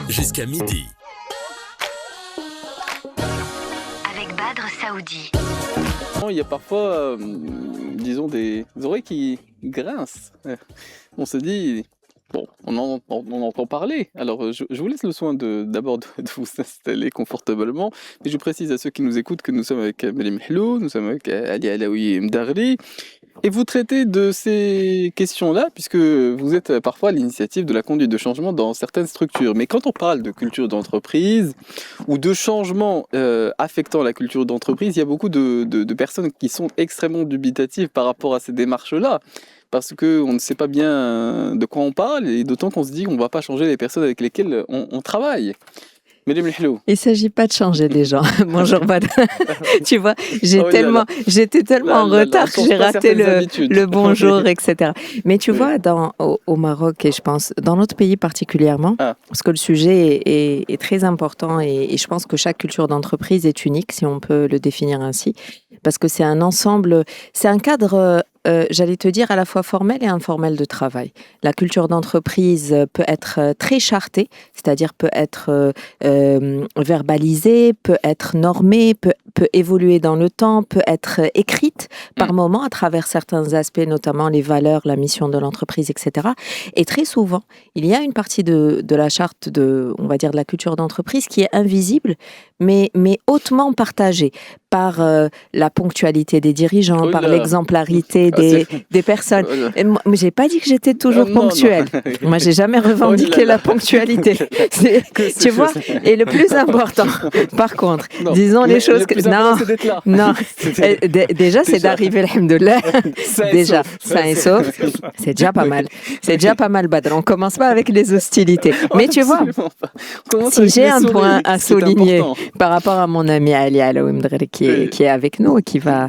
jusqu'à midi. Avec Badr Saoudi. Il y a parfois, disons, des oreilles qui grincent. On se dit, bon, on entend parler. Alors, je vous laisse le soin d'abord de vous installer confortablement. Mais je précise à ceux qui nous écoutent que nous sommes avec Mélie Mehlou, nous sommes avec Ali Alaoui Mdagri. Et vous traitez de ces questions-là, puisque vous êtes parfois à l'initiative de la conduite de changement dans certaines structures. Mais quand on parle de culture d'entreprise ou de changements affectant la culture d'entreprise, il y a beaucoup de personnes qui sont extrêmement dubitatives par rapport à ces démarches-là. Parce qu'on ne sait pas bien de quoi on parle, et d'autant qu'on se dit qu'on ne va pas changer les personnes avec lesquelles on travaille. Madame Mehlou. Il ne s'agit pas de changer les gens. Bonjour Badr. Tu vois, j'étais tellement en retard que j'ai raté le bonjour, etc. Mais tu vois, au Maroc, et je pense, dans notre pays particulièrement, parce que le sujet est très important et je pense que chaque culture d'entreprise est unique, si on peut le définir ainsi, parce que c'est un ensemble, c'est un cadre... j'allais te dire à la fois formel et informel de travail. La culture d'entreprise peut être très chartée, c'est-à-dire peut être verbalisée, peut être normée, peut évoluer dans le temps, peut être écrite par moments à travers certains aspects, notamment les valeurs, la mission de l'entreprise, etc. Et très souvent, il y a une partie de la charte on va dire, de la culture d'entreprise qui est invisible, mais hautement partagée par la ponctualité des dirigeants, par l'exemplarité des personnes. Et moi, j'ai pas dit que j'étais toujours ponctuelle. Non. Moi, j'ai jamais revendiqué la ponctualité. Tu vois. Et le plus important, par contre, disons les choses que déjà c'est d'arriver, alhamdoulilah, déjà sain et sauf. C'est déjà pas mal. C'est déjà pas mal, Badr. On commence pas avec les hostilités. Mais tu vois, si j'ai un point à souligner par rapport à mon ami Ali Alaoui Mdagri qui est avec nous et qui va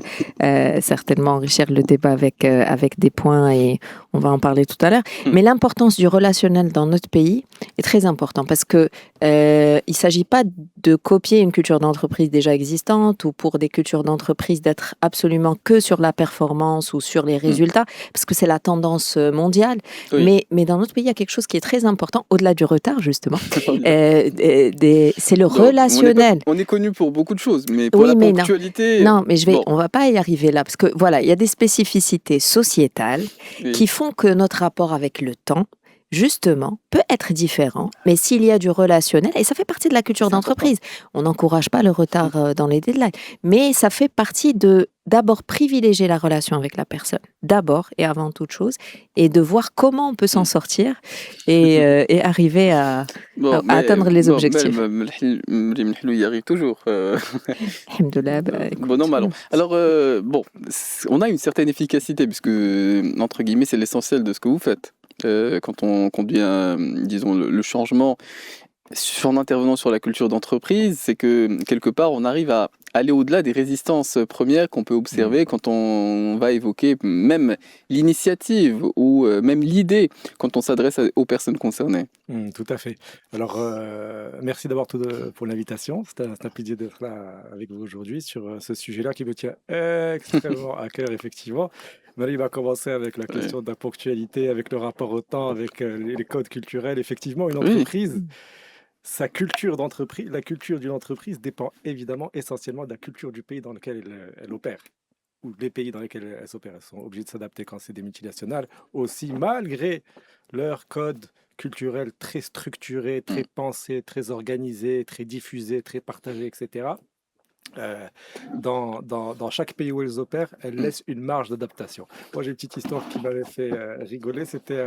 certainement enrichir le débat avec des points, et on va en parler tout à l'heure. Mais l'importance du relationnel dans notre pays est très importante parce que il ne s'agit pas de copier une culture d'entreprise déjà existante ou pour des cultures d'entreprise d'être absolument que sur la performance ou sur les résultats, parce que c'est la tendance mondiale. Oui. Mais dans notre pays, il y a quelque chose qui est très important, au-delà du retard justement. C'est le relationnel. On est connu pour beaucoup de choses, mais pour la ponctualité... Non, mais on ne va pas y arriver là, parce que voilà, il y a des spécificités sociétales qui font que notre rapport avec le temps, justement, peut être différent, mais s'il y a du relationnel, et ça fait partie de la culture d'entreprise, on n'encourage pas le retard dans les deadlines, mais ça fait partie d'abord privilégier la relation avec la personne, d'abord et avant toute chose, et de voir comment on peut s'en sortir et arriver à atteindre les objectifs. Il y arrive toujours. Alhamdoulilah. Bon an, mal an. Alors, on a une certaine efficacité, puisque, entre guillemets, c'est l'essentiel de ce que vous faites. Quand on conduit disons, le changement en intervenant sur la culture d'entreprise, c'est que quelque part on arrive à aller au-delà des résistances premières qu'on peut observer quand on va évoquer même l'initiative ou même l'idée quand on s'adresse aux personnes concernées. Tout à fait. Alors, merci d'abord pour l'invitation. C'est un plaisir d'être là avec vous aujourd'hui sur ce sujet-là qui me tient extrêmement à cœur, effectivement. Marie va commencer avec la question de la ponctualité, avec le rapport au temps, avec les codes culturels. Effectivement, une entreprise, sa culture d'entreprise, la culture d'une entreprise dépend évidemment essentiellement de la culture du pays dans lequel elle opère, ou les pays dans lesquels elle s'opère. Elles sont obligées de s'adapter quand c'est des multinationales, aussi malgré leur code culturel très structuré, très pensé, très organisé, très diffusé, très partagé, etc. Dans chaque pays où elles opèrent, elles laissent une marge d'adaptation. Moi, j'ai une petite histoire qui m'avait fait rigoler. C'était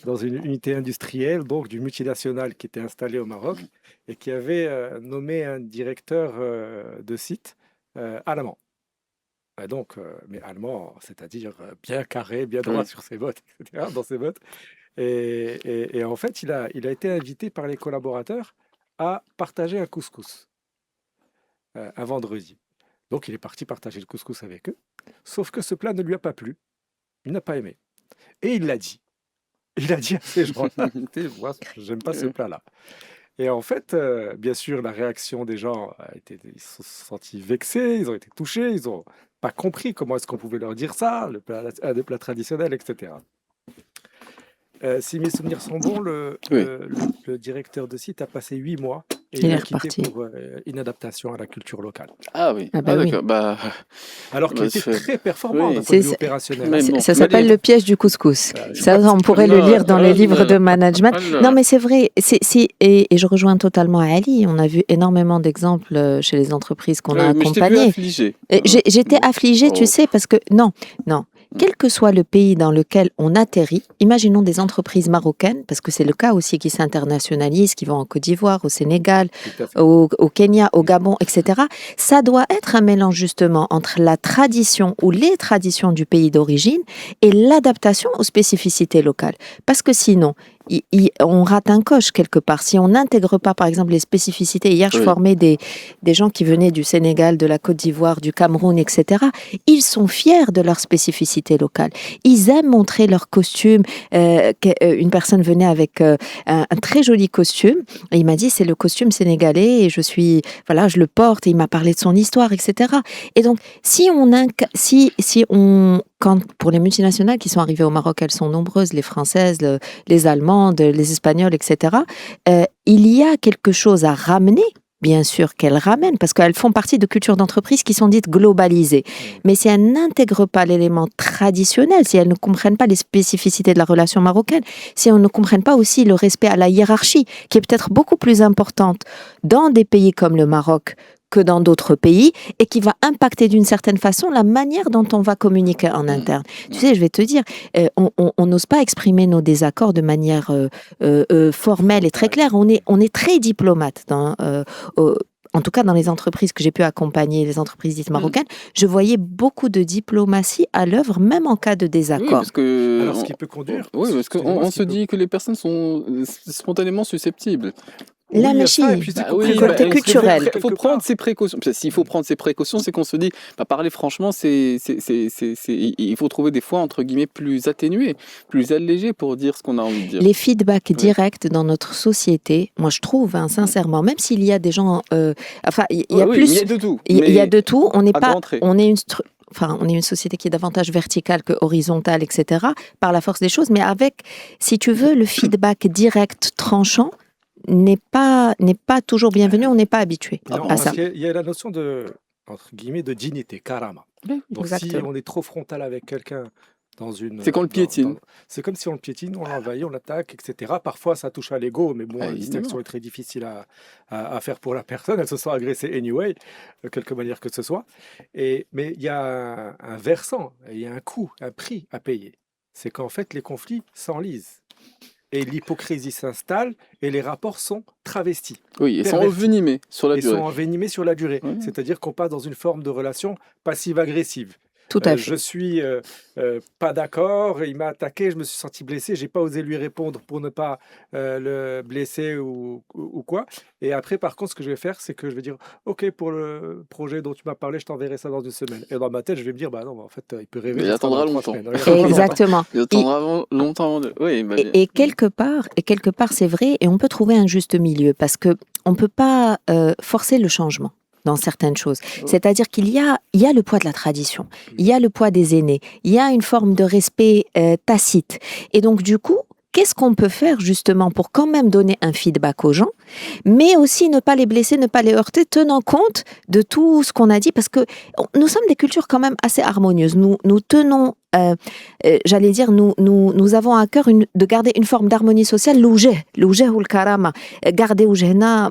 dans une unité industrielle, donc du multinational qui était installé au Maroc et qui avait nommé un directeur de site allemand. Donc, mais allemand, c'est-à-dire bien carré, bien droit sur ses bottes, etc., dans ses bottes. Et en fait, il a été invité par les collaborateurs à partager un couscous. Un vendredi. Donc, il est parti partager le couscous avec eux. Sauf que ce plat ne lui a pas plu. Il n'a pas aimé. Et il l'a dit. Il a dit à ces gens-là, moi, j'aime pas ce plat-là. Et en fait, bien sûr, la réaction des gens a été, ils se sont sentis vexés, ils ont été touchés, ils n'ont pas compris comment est-ce qu'on pouvait leur dire ça, un des plats traditionnels, etc. Si mes souvenirs sont bons, Oui. le directeur de site a passé 8 mois et Il il est a quitté reparti. pour inadaptation à la culture locale. Ah oui. Ah bah Ah oui. d'accord. Bah, Alors qu'il bah, était c'est- très performant oui. d'un point de vue C'est- opérationnel. Mais hein. bon, Ça mais s'appelle les- le piège du couscous. Je Ça, crois on que pourrait Ah le là, lire dans les ah livres de là, management. ah Non, là. mais c'est vrai. Et je rejoins totalement Ali. On a vu énormément d'exemples chez les entreprises qu'on a Ouais, mais je t'ai vu accompagnées. affligé. J'étais Bon. affligée, tu Oh. sais, parce que non, quel que soit le pays dans lequel on atterrit, imaginons des entreprises marocaines, parce que c'est le cas aussi qui s'internationalisent, qui vont en Côte d'Ivoire, au Sénégal, tout à fait. au Kenya, au Gabon, etc. Ça doit être un mélange justement entre la tradition ou les traditions du pays d'origine et l'adaptation aux spécificités locales. Parce que sinon, on rate un coche quelque part. Si on n'intègre pas, par exemple, les spécificités. Hier, je Oui. formais des gens qui venaient du Sénégal, de la Côte d'Ivoire, du Cameroun, etc. Ils sont fiers de leurs spécificités locales. Ils aiment montrer leurs costumes. Une personne venait avec un très joli costume. Et il m'a dit, c'est le costume sénégalais et je le porte. Et il m'a parlé de son histoire, etc. Et donc, pour les multinationales qui sont arrivées au Maroc, elles sont nombreuses, les Françaises, les Allemandes, les Espagnoles, etc. Il y a quelque chose à ramener. Bien sûr qu'elles ramènent, parce qu'elles font partie de cultures d'entreprise qui sont dites globalisées. Mais si elles n'intègrent pas l'élément traditionnel, si elles ne comprennent pas les spécificités de la relation marocaine, si elles ne comprennent pas aussi le respect à la hiérarchie, qui est peut-être beaucoup plus importante dans des pays comme le Maroc que dans d'autres pays, et qui va impacter d'une certaine façon la manière dont on va communiquer en interne. Tu sais, je vais te dire, on n'ose pas exprimer nos désaccords de manière formelle et très claire. On est très diplomate en tout cas dans les entreprises que j'ai pu accompagner, les entreprises dites marocaines, je voyais beaucoup de diplomatie à l'œuvre, même en cas de Oui, désaccord. parce que Alors, ce qui peut conduire. oui, parce qu'on excusez-moi, on ce se qui peut- dit que les personnes sont spontanément susceptibles. Oui, La il y a ça, et méchie, puis c'est Bah qu'on oui, présente côté bah, culturel. il faut prendre ses précautions. S'il faut prendre ses précautions, c'est qu'on se dit, bah, parler franchement, il faut trouver des fois, entre guillemets, plus atténué, plus allégé pour dire ce qu'on a envie de dire. Les feedbacks Oui. directs dans notre société, moi je trouve, sincèrement, même s'il y a des gens, il y a Oui, plus, il y a de tout. il y a mais de tout. On n'est à pas, grands traits. on est une société qui est davantage verticale que horizontale, etc. Par la force des choses, mais avec, si tu veux, le feedback direct, tranchant, n'est pas toujours bienvenu. On n'est pas habitué Ah Non, bon, à parce ça. qu'il y a la notion de, entre guillemets, de dignité, karama. Oui, Donc, si Exactement. on est trop frontal avec quelqu'un C'est qu'on le piétine. c'est comme si on le piétine, on l'envahit, on l'attaque, etc. Parfois, ça touche à l'ego, mais bon, Ah, la évidemment. distinction est très difficile à faire pour la personne. Elle se sent agressée anyway, de quelque manière que ce soit. Mais il y a un versant, il y a un coût, un prix à payer. C'est qu'en fait, les conflits s'enlisent. Et l'hypocrisie s'installe et les rapports sont travestis. Oui, et sont Pervertis. envenimés sur la Et durée. sont envenimés sur la durée. Ouais. C'est-à-dire qu'on passe dans une forme de relation passive-agressive. Tout à fait. Je suis pas d'accord, il m'a attaqué, je me suis senti blessé, j'ai pas osé lui répondre pour ne pas le blesser ou quoi. Et après, par contre, ce que je vais faire, c'est que je vais dire, OK, pour le projet dont tu m'as parlé, je t'enverrai ça dans une semaine. Et dans ma tête, je vais me dire, bah non, en fait, il peut rêver. Mais il ça sera attendra dans 3 longtemps. semaines. Exactement. Il attendra longtemps. Oui, bah, Et quelque part, c'est vrai, et on peut trouver un juste milieu parce que on peut pas forcer le changement dans certaines choses. C'est-à-dire qu'il y a le poids de la tradition, il y a le poids des aînés, il y a une forme de respect tacite. Et donc, du coup, qu'est-ce qu'on peut faire justement pour quand même donner un feedback aux gens, mais aussi ne pas les blesser, ne pas les heurter, tenant compte de tout ce qu'on a dit, parce que nous sommes des cultures quand même assez harmonieuses. Nous tenons, j'allais dire, nous avons à cœur de garder une forme d'harmonie sociale, l'oujeh ou le karama, garder oujehna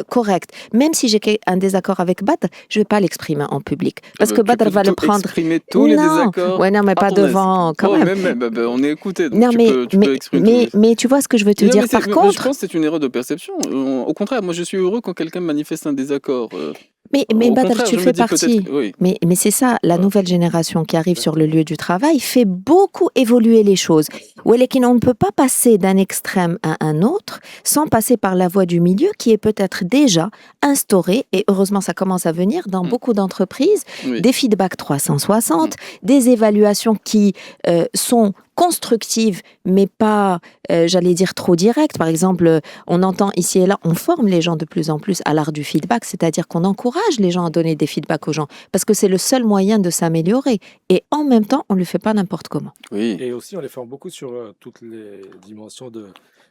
correct. Même si j'ai un désaccord avec Badr, je vais pas l'exprimer en public. Parce que Badr va le prendre. Exprimer tous les désaccords. Ouais, non, mais à pas ton devant, aise. quand Oh, même. on est écouté. Donc Non, tu peux exprimer tous les- mais tu vois ce que je veux te Non, dire. mais Par je contre, pense que c'est une erreur de perception. Au contraire, moi je suis heureux quand quelqu'un manifeste un désaccord. mais Au Badr, contraire, tu je me fais dis peut-être partie. que- oui. Mais c'est ça, la nouvelle génération qui arrive sur le lieu du travail fait beaucoup évoluer les choses. On ne peut pas passer d'un extrême à un autre sans passer par la voie du milieu qui est peut-être déjà instaurée, et heureusement ça commence à venir dans beaucoup d'entreprises, Oui. des feedbacks 360, des évaluations qui sont constructive, mais pas, j'allais dire, trop directe. Par exemple, on entend ici et là, on forme les gens de plus en plus à l'art du feedback, c'est-à-dire qu'on encourage les gens à donner des feedbacks aux gens, parce que c'est le seul moyen de s'améliorer. Et en même temps, on ne le fait pas n'importe comment. Oui. Et aussi, on les forme beaucoup sur toutes les dimensions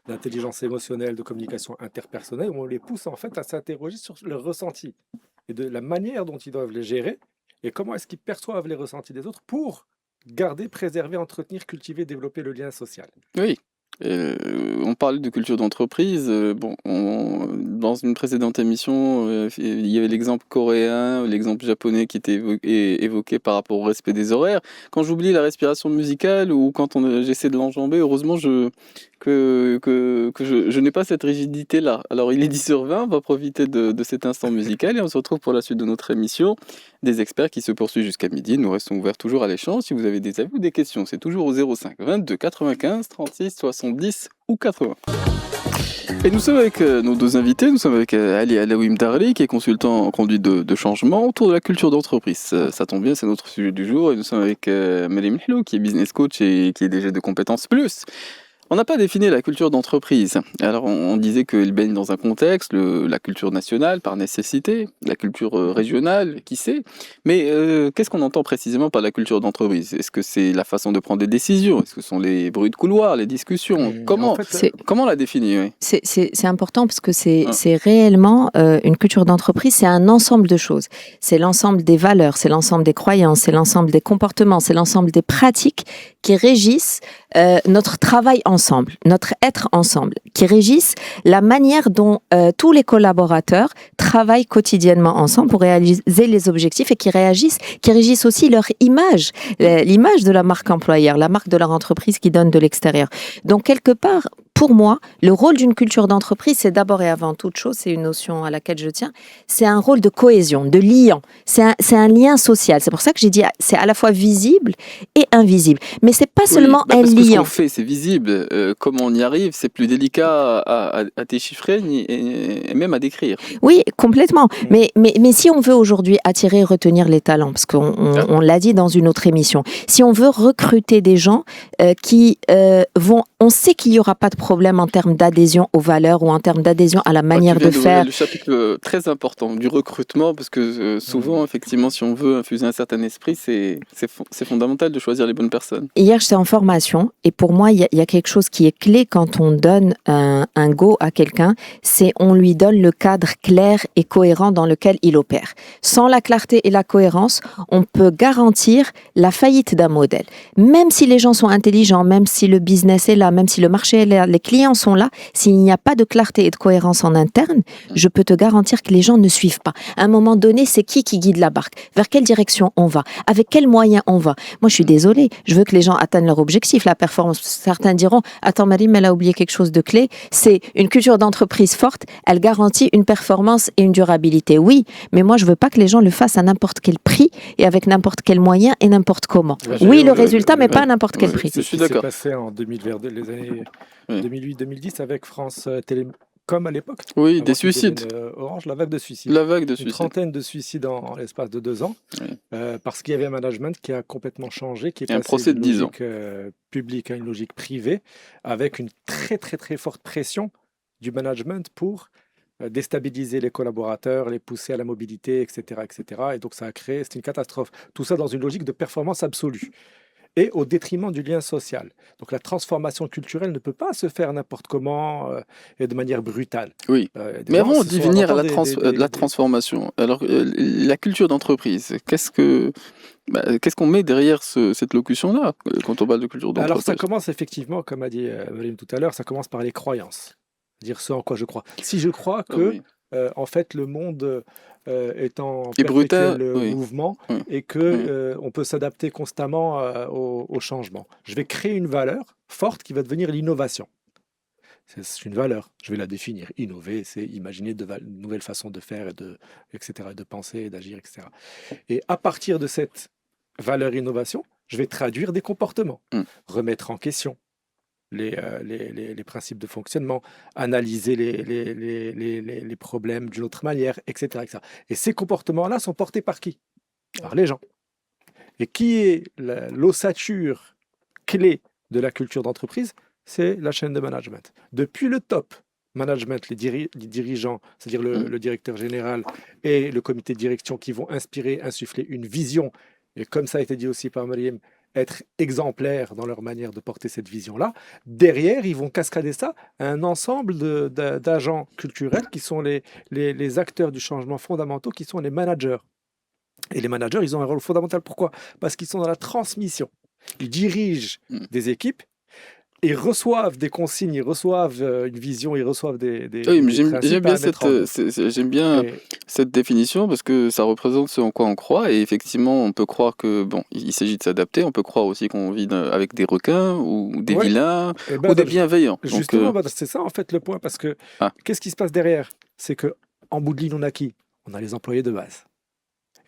d'intelligence émotionnelle, de communication interpersonnelle, où on les pousse en fait à s'interroger sur leur ressenti et de la manière dont ils doivent les gérer et comment est-ce qu'ils perçoivent les ressentis des autres pour garder, préserver, entretenir, cultiver, développer le lien social. Oui. On parlait de culture d'entreprise. Dans une précédente émission, il y avait l'exemple coréen, l'exemple japonais qui était évoqué par rapport au respect des horaires. Quand j'oublie la respiration musicale ou quand j'essaie de l'enjamber, heureusement je n'ai pas cette rigidité-là. Alors, il est 10h20, on va profiter de cet instant musical et on se retrouve pour la suite de notre émission. Des experts qui se poursuivent jusqu'à midi. Nous restons ouverts toujours à l'échange. Si vous avez des avis ou des questions, c'est toujours au 05 22 95 36 70 ou 80. Et nous sommes avec nos deux invités. Nous sommes avec Ali Alaoui Mdarri, qui est consultant en conduite de changement autour de la culture d'entreprise. Ça tombe bien, c'est notre sujet du jour. Et nous sommes avec Meriem Hlou, qui est business coach et qui est DG de Compétences Plus. On n'a pas défini la culture d'entreprise. Alors, on disait qu'elle baigne dans un contexte, la culture nationale par nécessité, la culture régionale, qui sait. Mais qu'est-ce qu'on entend précisément par la culture d'entreprise? Est-ce que c'est la façon de prendre des décisions? Est-ce que ce sont les bruits de couloir, les discussions? Comment la définir? Oui. C'est important parce que c'est réellement une culture d'entreprise, c'est un ensemble de choses. C'est l'ensemble des valeurs, c'est l'ensemble des croyances, c'est l'ensemble des comportements, c'est l'ensemble des pratiques qui régissent notre travail ensemble, notre être ensemble, qui régissent la manière dont tous les collaborateurs travaillent quotidiennement ensemble pour réaliser les objectifs et qui régissent aussi leur image, l'image de la marque employeur, la marque de leur entreprise qui donne de l'extérieur. Donc quelque part, pour moi, le rôle d'une culture d'entreprise, c'est d'abord et avant toute chose, c'est une notion à laquelle je tiens, c'est un rôle de cohésion, de liant. C'est un lien social. C'est pour ça que j'ai dit, c'est à la fois visible et invisible. Mais c'est pas seulement un parce que liant. Ce qu'on fait, c'est visible. Comment on y arrive, c'est plus délicat à déchiffrer et même à décrire. Oui, complètement. Mais si on veut aujourd'hui attirer et retenir les talents, parce qu'on l'a dit dans une autre émission, si on veut recruter des gens qui vont... On sait qu'il n'y aura pas de problème en termes d'adhésion aux valeurs ou en termes d'adhésion à la manière de faire. Le chapitre très important du recrutement, parce que souvent, effectivement, si on veut infuser un certain esprit, c'est fondamental de choisir les bonnes personnes. Hier, j'étais en formation et pour moi, il y a quelque chose qui est clé quand on donne un go à quelqu'un, c'est on lui donne le cadre clair et cohérent dans lequel il opère. Sans la clarté et la cohérence, on peut garantir la faillite d'un modèle. Même si les gens sont intelligents, même si le business est là, même si le marché est là, les clients sont là, s'il n'y a pas de clarté et de cohérence en interne, je peux te garantir que les gens ne suivent pas. À un moment donné, c'est qui guide la barque? Vers quelle direction on va? Avec quels moyens on va? Moi, je suis désolée, je veux que les gens atteignent leur objectif, la performance. Certains diront, attends Meriem, elle a oublié quelque chose de clé, c'est une culture d'entreprise forte, elle garantit une performance et une durabilité. Oui, mais moi, je veux pas que les gens le fassent à n'importe quel prix et avec n'importe quel moyen et n'importe comment. Oui, le résultat, mais pas à n'importe quel prix. Je suis d'accord. C'est passé en 2000, vers les années 2008-2010 avec France Télécom à l'époque. Oui, des suicides. Orange, la vague de suicides. Une trentaine de suicides en l'espace de 2 ans. Oui. Parce qu'il y avait un management qui a complètement changé, qui est passé un procès de 10 ans. Publique à une logique privée, avec une très très très forte pression du management pour déstabiliser les collaborateurs, les pousser à la mobilité, etc., etc. Et donc ça a créé, c'était une catastrophe. Tout ça dans une logique de performance absolue et au détriment du lien social. Donc la transformation culturelle ne peut pas se faire n'importe comment et de manière brutale. Oui, mais avant d'y venir à la transformation, alors la culture d'entreprise, qu'est-ce qu'on met derrière cette locution-là quand on parle de culture d'entreprise? Alors ça commence effectivement, comme a dit Meriem tout à l'heure, ça commence par les croyances. Dire ce en quoi je crois. Si je crois que en fait le monde est en perpétuel mouvement et que on peut s'adapter constamment au changement, je vais créer une valeur forte qui va devenir l'innovation. C'est une valeur, je vais la définir. Innover, c'est imaginer de nouvelles façons de faire, etc., de penser, d'agir, etc. Et à partir de cette valeur innovation, je vais traduire des comportements, remettre en question les principes de fonctionnement, analyser les problèmes d'une autre manière, etc., etc. Et ces comportements-là sont portés par qui? Par les gens. Et qui est l'ossature clé de la culture d'entreprise, c'est la chaîne de management. Depuis le top management, les dirigeants, c'est-à-dire le directeur général et le comité de direction qui vont insuffler une vision, et comme ça a été dit aussi par Mariam, être exemplaires dans leur manière de porter cette vision-là. Derrière, ils vont cascader ça à un ensemble d'agents culturels qui sont les acteurs du changement fondamentaux, qui sont les managers. Et les managers, ils ont un rôle fondamental. Pourquoi ? Parce qu'ils sont dans la transmission. Ils dirigent des équipes, ils reçoivent des consignes, ils reçoivent une vision, ils reçoivent des Oui, mais j'aime bien cette définition parce que ça représente ce en quoi on croit et effectivement on peut croire que bon, il s'agit de s'adapter, on peut croire aussi qu'on vit avec des requins ou des vilains ou des bienveillants. Justement, c'est ça en fait le point parce que qu'est-ce qui se passe derrière ? C'est que en bout de ligne, on a qui ? On a les employés de base.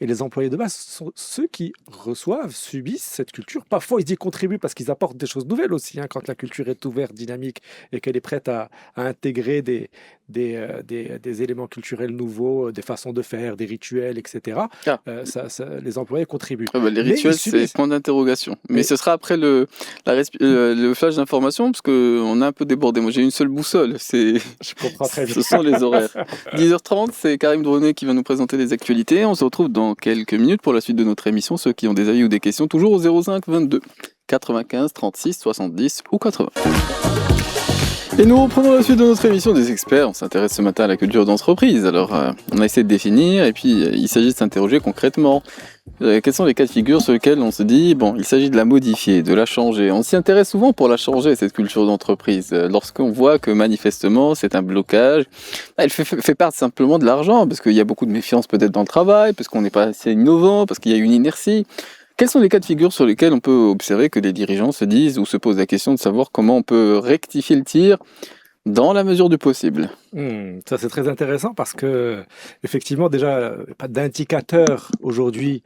Et les employés de base sont ceux qui reçoivent, subissent cette culture. Parfois, ils y contribuent parce qu'ils apportent des choses nouvelles aussi. Quand la culture est ouverte, dynamique et qu'elle est prête à intégrer des éléments culturels nouveaux, des façons de faire, des rituels, etc. Les employés contribuent. Les rituels, c'est point d'interrogation. Mais ce sera après le flash d'information parce qu'on a un peu débordé. Moi, j'ai une seule boussole. Je comprends très bien. Ce sont les horaires. 10h30, c'est Karim Drounet qui va nous présenter les actualités. On se retrouve dans quelques minutes pour la suite de notre émission. Ceux qui ont des avis ou des questions, toujours au 05 22 95 36 70 ou 80. Et nous reprenons la suite de notre émission des experts. On s'intéresse ce matin à la culture d'entreprise. Alors, on a essayé de définir et puis il s'agit de s'interroger concrètement. Quels sont les cas de figure sur lesquels on se dit, bon, il s'agit de la modifier, de la changer. On s'y intéresse souvent pour la changer, cette culture d'entreprise. Lorsqu'on voit que manifestement, c'est un blocage, elle fait part simplement de l'argent, parce qu'il y a beaucoup de méfiance peut-être dans le travail, parce qu'on n'est pas assez innovant, parce qu'il y a une inertie. Quels sont les cas de figure sur lesquels on peut observer que les dirigeants se disent ou se posent la question de savoir comment on peut rectifier le tir dans la mesure du possible? Ça, c'est très intéressant parce que, effectivement, déjà, pas d'indicateur aujourd'hui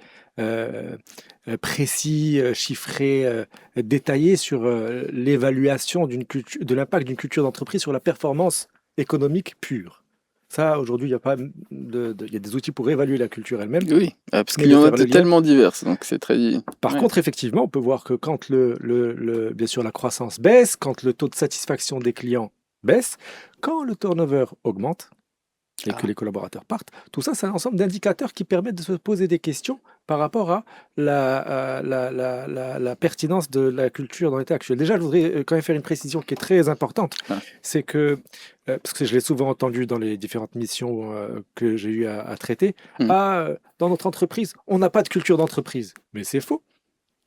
précis, chiffré, détaillé sur l'évaluation de l'impact d'une culture d'entreprise sur la performance économique pure. Ça, aujourd'hui, il y a des outils pour évaluer la culture elle-même. Oui, parce qu'il y en a tellement diverses, donc c'est très... Par contre, effectivement, on peut voir que quand bien sûr, la croissance baisse, quand le taux de satisfaction des clients baisse, quand le turnover augmente et que les collaborateurs partent, tout ça, c'est un ensemble d'indicateurs qui permettent de se poser des questions par rapport à la pertinence de la culture dans l'état actuel. Déjà, je voudrais quand même faire une précision qui est très importante. C'est que, parce que je l'ai souvent entendu dans les différentes missions que j'ai eu à traiter, dans notre entreprise, on n'a pas de culture d'entreprise. Mais c'est faux.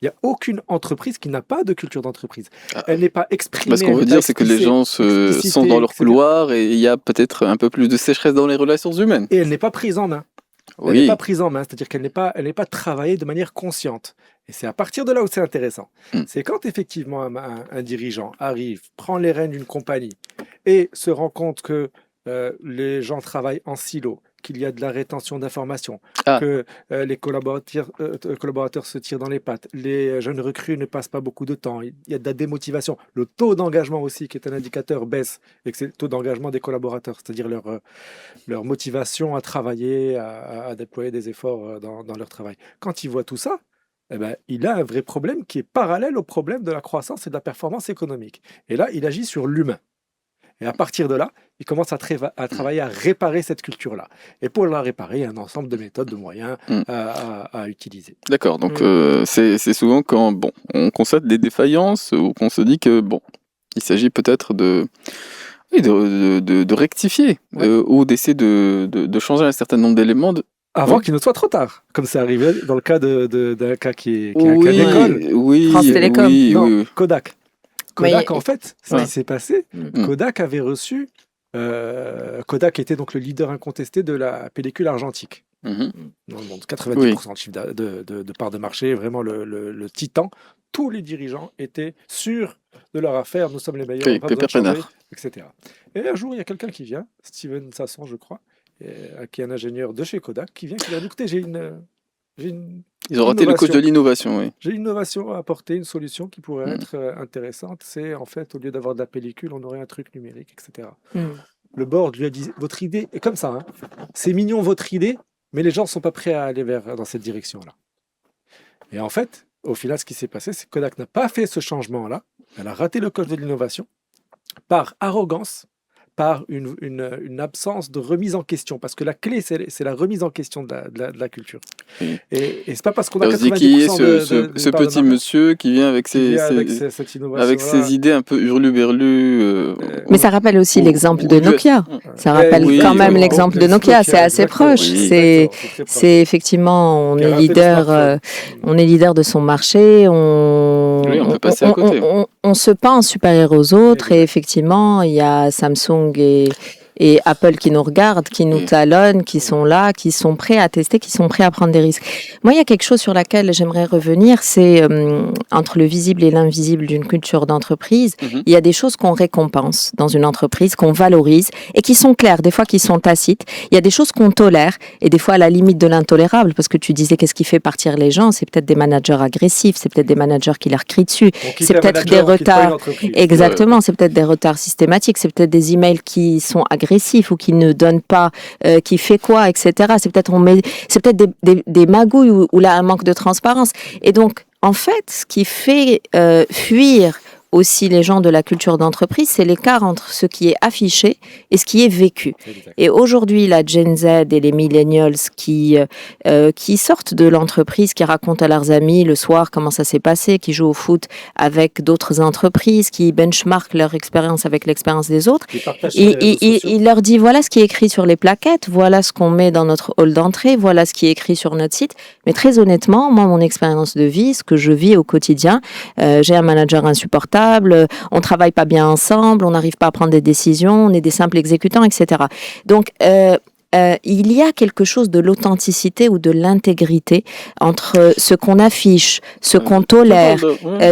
Il n'y a aucune entreprise qui n'a pas de culture d'entreprise. Elle n'est pas exprimée. Ce qu'on veut dire, c'est que les gens sont dans leur couloir et il y a peut-être un peu plus de sécheresse dans les relations humaines. Et elle n'est pas prise en main. Elle n'est pas prise en main, c'est-à-dire qu'elle n'est pas travaillée de manière consciente. Et c'est à partir de là où c'est intéressant. C'est quand effectivement un dirigeant arrive, prend les rênes d'une compagnie et se rend compte que les gens travaillent en silo, qu'il y a de la rétention d'informations, que les collaborateurs se tirent dans les pattes, les jeunes recrues ne passent pas beaucoup de temps, il y a de la démotivation, le taux d'engagement aussi, qui est un indicateur, baisse, et que c'est le taux d'engagement des collaborateurs, c'est-à-dire leur motivation à travailler, à déployer des efforts dans leur travail. Quand il voit tout ça, il a un vrai problème qui est parallèle au problème de la croissance et de la performance économique. Et là, il agit sur l'humain. Et à partir de là, il commence à travailler à réparer cette culture-là. Et pour la réparer, il y a un ensemble de méthodes, de moyens à utiliser. D'accord, donc c'est souvent quand on constate des défaillances ou qu'on se dit que il s'agit peut-être de rectifier ou d'essayer de changer un certain nombre d'éléments. Avant qu'il ne soit trop tard, comme c'est arrivé dans le cas d'un cas qui est un cas d'école. France Télécom. Kodak. Kodak, en fait, ce qui s'est passé, Kodak avait reçu... Kodak était donc le leader incontesté de la pellicule argentique. Dans le monde, 90% de chiffre de part de marché, vraiment le titan. Tous les dirigeants étaient sûrs de leur affaire, nous sommes les meilleurs, pas besoin de changer, etc. Et un jour, il y a quelqu'un qui vient, Steven Sasson, je crois, qui est un ingénieur de chez Kodak, qui vient, qui dit, écoutez, ils ont raté le coach de l'innovation, oui. J'ai une innovation à apporter, une solution qui pourrait être intéressante. C'est en fait, au lieu d'avoir de la pellicule, on aurait un truc numérique, etc. Le board lui a dit, votre idée est comme ça. C'est mignon votre idée, mais les gens ne sont pas prêts à aller dans cette direction-là. Et en fait, au final, ce qui s'est passé, c'est que Kodak n'a pas fait ce changement-là. Elle a raté le coche de l'innovation par arrogance, par une absence de remise en question. Parce que la clé, c'est la remise en question de la culture. Oui. Et c'est pas parce qu'on a Alors, 90% qui est de ce petit monsieur qui vient avec cette innovation avec ses idées un peu hurluberlues. Mais ça rappelle aussi l'exemple de Nokia. Ça rappelle quand même l'exemple de Nokia. C'est assez proche. Oui. C'est effectivement, on est leader de son marché. Oui, on peut passer à côté. On se pense supérieur aux autres. Et effectivement, il y a Samsung et Apple qui nous regardent, qui nous talonnent, qui sont là, qui sont prêts à tester, qui sont prêts à prendre des risques. Moi, il y a quelque chose sur laquelle j'aimerais revenir, c'est entre le visible et l'invisible d'une culture d'entreprise. Il y a des choses qu'on récompense dans une entreprise, qu'on valorise et qui sont claires, des fois qui sont tacites. Il y a des choses qu'on tolère et des fois à la limite de l'intolérable, parce que tu disais qu'est-ce qui fait partir les gens, c'est peut-être des managers agressifs, c'est peut-être des managers qui leur crient dessus, c'est peut-être des retards. Exactement, c'est peut-être des retards systématiques, c'est peut-être des emails qui sont agressifs ou qui ne donnent pas, qui fait quoi, etc. C'est peut-être des magouilles ou là un manque de transparence. Et donc, en fait, ce qui fait fuir aussi les gens de la culture d'entreprise, c'est l'écart entre ce qui est affiché et ce qui est vécu. Et aujourd'hui, la Gen Z et les millennials qui sortent de l'entreprise, qui racontent à leurs amis le soir comment ça s'est passé, qui jouent au foot avec d'autres entreprises, qui benchmarkent leur expérience avec l'expérience des autres, il leur dit voilà ce qui est écrit sur les plaquettes, voilà ce qu'on met dans notre hall d'entrée, voilà ce qui est écrit sur notre site. Mais très honnêtement, moi, mon expérience de vie, ce que je vis au quotidien, j'ai un manager insupportable, on travaille pas bien ensemble, on n'arrive pas à prendre des décisions, on est des simples exécutants, etc. Donc, il y a quelque chose de l'authenticité ou de l'intégrité entre ce qu'on affiche, ce qu'on tolère,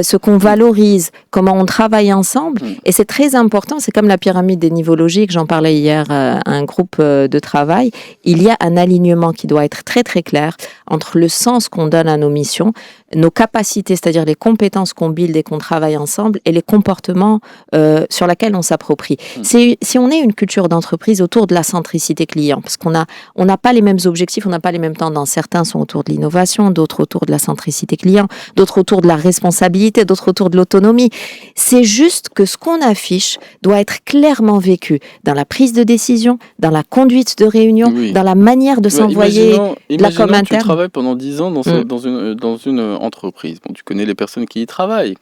ce qu'on valorise, comment on travaille ensemble. Et c'est très important, c'est comme la pyramide des niveaux logiques, j'en parlais hier à un groupe de travail. Il y a un alignement qui doit être très très clair entre le sens qu'on donne à nos missions, nos capacités, c'est-à-dire les compétences qu'on build et qu'on travaille ensemble, et les comportements sur lesquels on s'approprie. Si on est une culture d'entreprise autour de la centricité client, parce qu'on n'a pas les mêmes objectifs, on n'a pas les mêmes tendances. Certains sont autour de l'innovation, d'autres autour de la centricité client, d'autres autour de la responsabilité, d'autres autour de l'autonomie. C'est juste que ce qu'on affiche doit être clairement vécu dans la prise de décision, dans la conduite de réunion, dans la manière de s'envoyer de la com interne. Tu travailles pendant 10 ans dans une entreprise. Bon, tu connais les personnes qui y travaillent.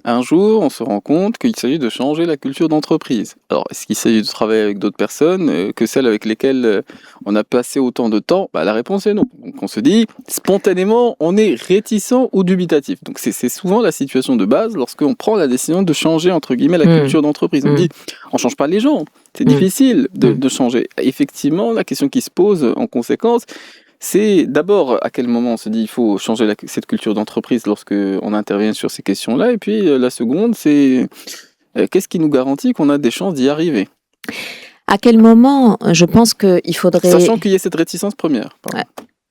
Un jour, on se rend compte qu'il s'agit de changer la culture d'entreprise. Alors, est-ce qu'il s'agit de travailler avec d'autres personnes que celles avec lesquelles on a passé autant de temps? La réponse est non. Donc, on se dit, spontanément, on est réticent ou dubitatif. Donc, c'est souvent la situation de base lorsqu'on prend la décision de changer, entre guillemets, la culture d'entreprise. On dit, on ne change pas les gens. C'est difficile de changer. Effectivement, la question qui se pose en conséquence, c'est d'abord à quel moment on se dit il faut changer cette culture d'entreprise lorsqu'on intervient sur ces questions-là. Et puis la seconde, c'est qu'est-ce qui nous garantit qu'on a des chances d'y arriver? À quel moment, je pense qu'il faudrait... Sachant qu'il y ait cette réticence première.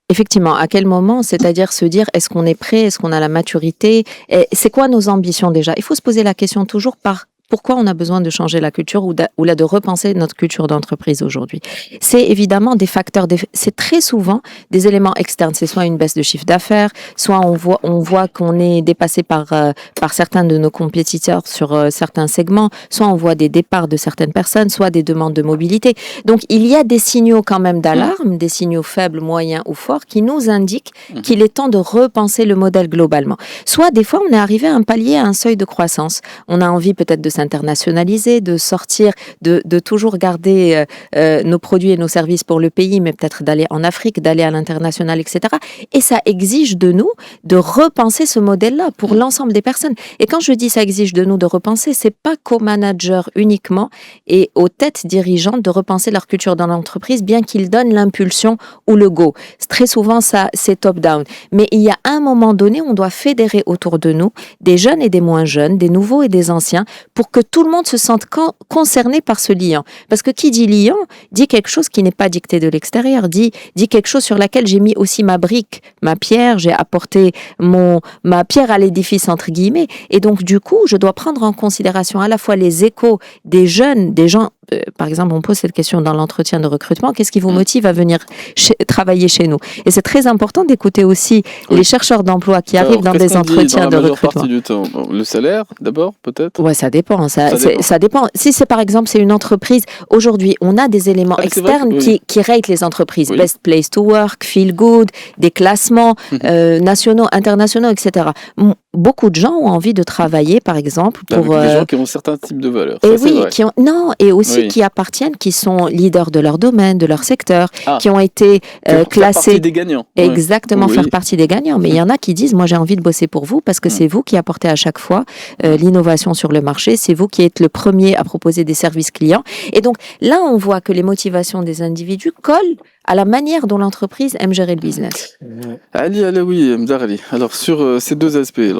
Effectivement, à quel moment, c'est-à-dire se dire est-ce qu'on est prêt, est-ce qu'on a la maturité, c'est quoi nos ambitions déjà? Il faut se poser la question toujours par pourquoi on a besoin de changer la culture ou de repenser notre culture d'entreprise aujourd'hui. C'est évidemment des facteurs, c'est très souvent des éléments externes. C'est soit une baisse de chiffre d'affaires, soit on voit qu'on est dépassé par certains de nos compétiteurs sur certains segments, soit on voit des départs de certaines personnes, soit des demandes de mobilité. Donc il y a des signaux quand même d'alarme, des signaux faibles, moyens ou forts qui nous indiquent qu'il est temps de repenser le modèle globalement. Soit des fois on est arrivé à un palier, à un seuil de croissance. On a envie peut-être de s'internationaliser, de sortir, de toujours garder nos produits et nos services pour le pays, mais peut-être d'aller en Afrique, d'aller à l'international, etc. Et ça exige de nous de repenser ce modèle-là pour l'ensemble des personnes. Et quand je dis ça exige de nous de repenser, c'est pas qu'aux managers uniquement et aux têtes dirigeantes de repenser leur culture dans l'entreprise, bien qu'ils donnent l'impulsion ou le go. Très souvent, ça, c'est top-down. Mais il y a un moment donné, on doit fédérer autour de nous des jeunes et des moins jeunes, des nouveaux et des anciens, pour que tout le monde se sente concerné par ce liant. Parce que qui dit liant, dit quelque chose qui n'est pas dicté de l'extérieur, dit quelque chose sur laquelle j'ai mis aussi ma brique, ma pierre, j'ai apporté ma pierre à l'édifice, entre guillemets. Et donc, du coup, je dois prendre en considération à la fois les échos des jeunes, des gens. Par exemple, on pose cette question dans l'entretien de recrutement, qu'est-ce qui vous motive à venir travailler chez nous? Et c'est très important d'écouter aussi les chercheurs d'emploi qui arrivent dans des entretiens de recrutement. Partie du temps, le salaire, d'abord, peut-être? Ouais, ça dépend. Ça dépend. Si c'est par exemple, c'est une entreprise, aujourd'hui, on a des éléments externes qui ratent les entreprises. Oui. Best place to work, feel good, des classements nationaux, internationaux, etc. Beaucoup de gens ont envie de travailler, par exemple, pour... Avec des gens qui ont certains types de valeurs. Et ça, oui, et aussi qui appartiennent, qui sont leaders de leur domaine, de leur secteur, qui ont été classés... Faire partie des gagnants. Exactement, faire partie des gagnants. Mais il y en a qui disent, moi j'ai envie de bosser pour vous parce que c'est vous qui apportez à chaque fois l'innovation sur le marché, c'est vous qui êtes le premier à proposer des services clients. Et donc là, on voit que les motivations des individus collent à la manière dont l'entreprise aime gérer le business. Ali Alaoui, Mdar-Ali. Alors sur ces deux aspects, il